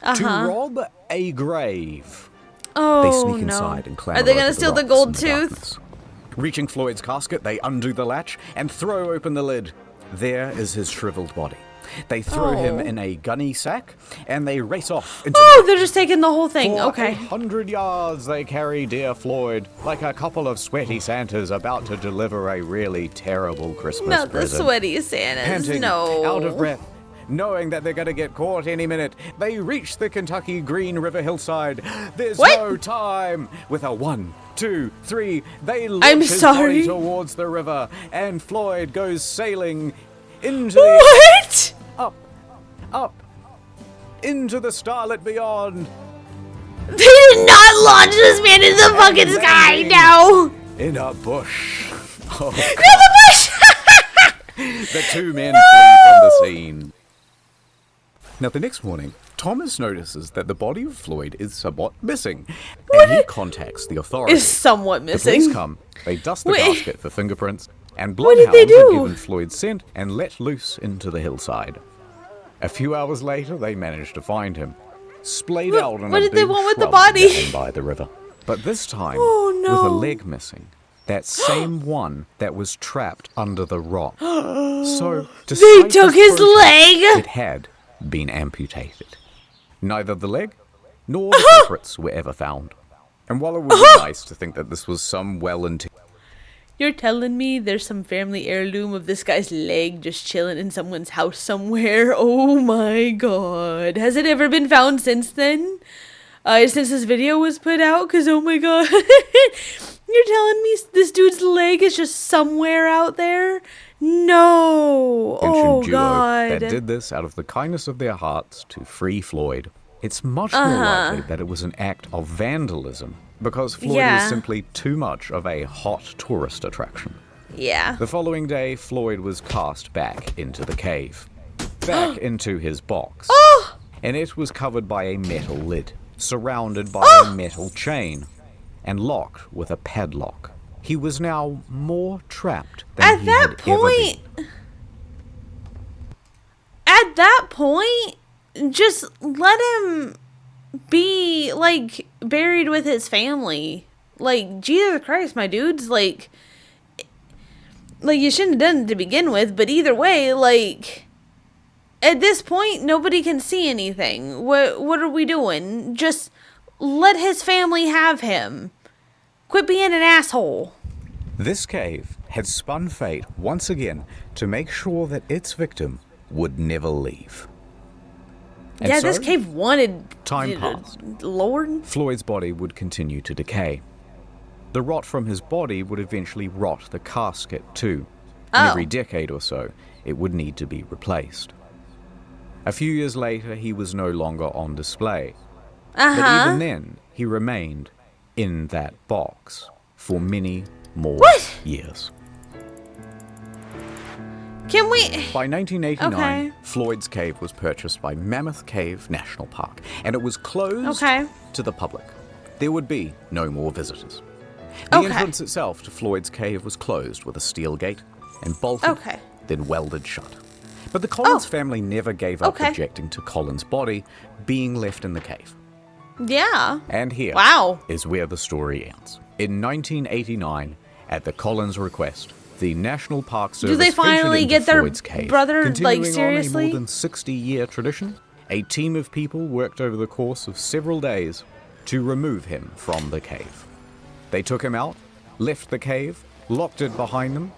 To rob a grave. Oh, they sneak inside and clamber. Are they going to steal the gold tooth? Darkness. Reaching Floyd's casket, they undo the latch and throw open the lid. There is his shriveled body. They throw him in a gunny sack, and they race off into they're just taking the whole thing. For okay. 100 yards they carry dear Floyd, like a couple of sweaty Santas about to deliver a really terrible Christmas present. Not the sweaty Santas, Panting, no. out of breath, knowing that they're going to get caught any minute, they reach the Kentucky Green River hillside. There's no time. With a 1, 2, 3, they launch his body towards the river, and Floyd goes sailing into the... Up, into the starlit beyond. They did not launch this man into the fucking sky, no! In a bush. Oh, the bush! The two men flee from the scene. Now, the next morning, Thomas notices that the body of Floyd is somewhat missing, and he contacts the authorities. Is somewhat missing. The police come, they dust the casket for fingerprints, and bloodhounds are given Floyd's scent and let loose into the hillside. A few hours later, they managed to find him, splayed out on a big shrub down by the river. But this time, with a leg missing. That same one that was trapped under the rock. So, they took his leg! It had been amputated. Neither the leg nor the culprits were ever found. And while it would be nice to think that this was some well-intentioned... You're telling me there's some family heirloom of this guy's leg just chilling in someone's house somewhere? Oh my god. Has it ever been found since then? Since this video was put out? Because oh my god. You're telling me this dude's leg is just somewhere out there? No. Oh god. That did this out of the kindness of their hearts to free Floyd. It's much more likely that it was an act of vandalism. Because Floyd was simply too much of a hot tourist attraction. Yeah. The following day, Floyd was cast back into the cave. Back into his box. And it was covered by a metal lid, surrounded by a metal chain, and locked with a padlock. He was now more trapped than he had ever been. At that point, just let him... be like buried with his family. Like, Jesus Christ, my dudes, like you shouldn't have done it to begin with, but either way, like at this point nobody can see anything. What are we doing? Just let his family have him. Quit being an asshole. This cave had spun fate once again to make sure that its victim would never leave. And yeah, this cave wanted... Time passed. Lord? Floyd's body would continue to decay. The rot from his body would eventually rot the casket too. And every decade or so, it would need to be replaced. A few years later, he was no longer on display. But even then, he remained in that box for many more years. Can we... By 1989, Floyd's cave was purchased by Mammoth Cave National Park, and it was closed to the public. There would be no more visitors. The entrance itself to Floyd's cave was closed with a steel gate and bolted, then welded shut. But the Collins family never gave up objecting to Collins' body being left in the cave. Yeah. And here is where the story ends. In 1989, at the Collins' request, the National Park Service do they finally get their cave. brother, like, seriously? On a more than 60-year tradition, a team of people worked over the course of several days to remove him from the cave. They took him out, left the cave, locked it behind them,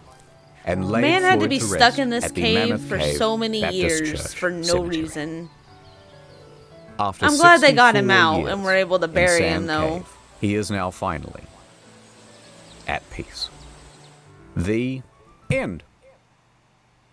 and laid Man Floyd had to be to stuck rest in this at the cave Mammoth for Cave so many Baptist years Church for no Cemetery. reason. After I'm glad they got 64 him out years and were able to in bury Sand him, though. Cave, He is now finally at peace. The end.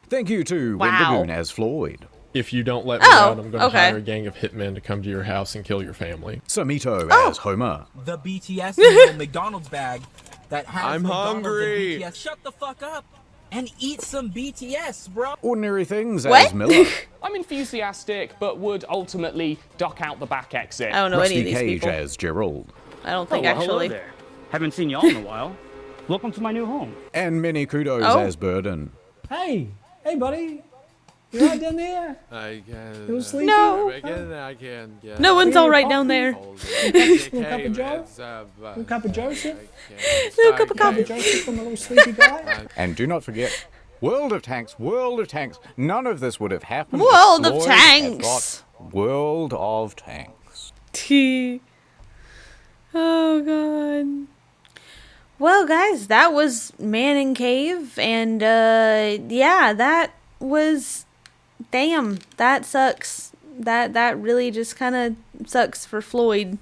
Thank you to Wendigoon as Floyd. If you don't let me out, I'm going to hire a gang of hitmen to come to your house and kill your family. Samito as Homer. The BTS meal McDonald's bag that has I'm McDonald's hungry. And BTS. Shut the fuck up and eat some BTS, bro. Ordinary Things as Miller. I'm enthusiastic, but would ultimately duck out the back exit. I don't know Rusty any of these Cage people. as Gerald. I don't think hello actually. there. Haven't seen y'all in a while. Welcome to my new home. And Many Kudos as Burden. Hey, buddy. You right down there? I can. You sleeping? No. I can. Yeah. No one's all right down there. Little cup of Joe? Little cup of Joseph? Little cup of coffee. Joseph from a little sleepy guy? And do not forget, World of Tanks, World of Tanks. None of this would have happened. World of if Floyd had Tanks. got World of Tanks. Oh, God. Well, guys, that was Man in Cave. And, yeah, that was... Damn, that sucks. That really just kind of sucks for Floyd.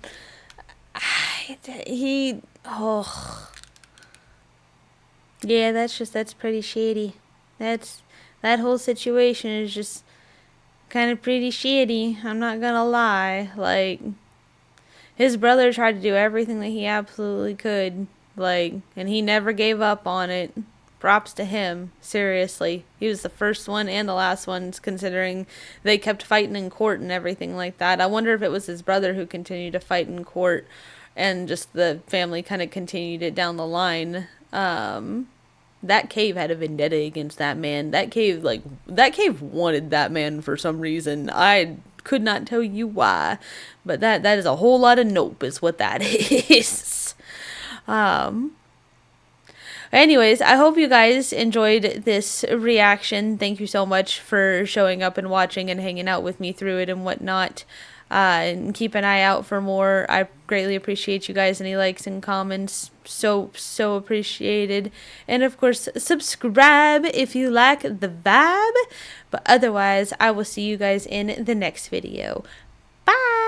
Yeah, that's pretty shady. That whole situation is just kind of pretty shitty. I'm not gonna lie. Like, his brother tried to do everything that he absolutely could, like, and he never gave up on it. Props to him, seriously. He was the first one and the last ones, considering they kept fighting in court and everything like that. I wonder if it was his brother who continued to fight in court and just the family kind of continued it down the line. That cave had a vendetta against that man. That cave wanted that man for some reason. I could not tell you why, but that is a whole lot of nope is what that is. Anyways, I hope you guys enjoyed this reaction. Thank you so much for showing up and watching and hanging out with me through it and whatnot. And keep an eye out for more. I greatly appreciate you guys. Any likes and comments, so appreciated. And of course, subscribe if you like the vibe. But otherwise, I will see you guys in the next video. Bye!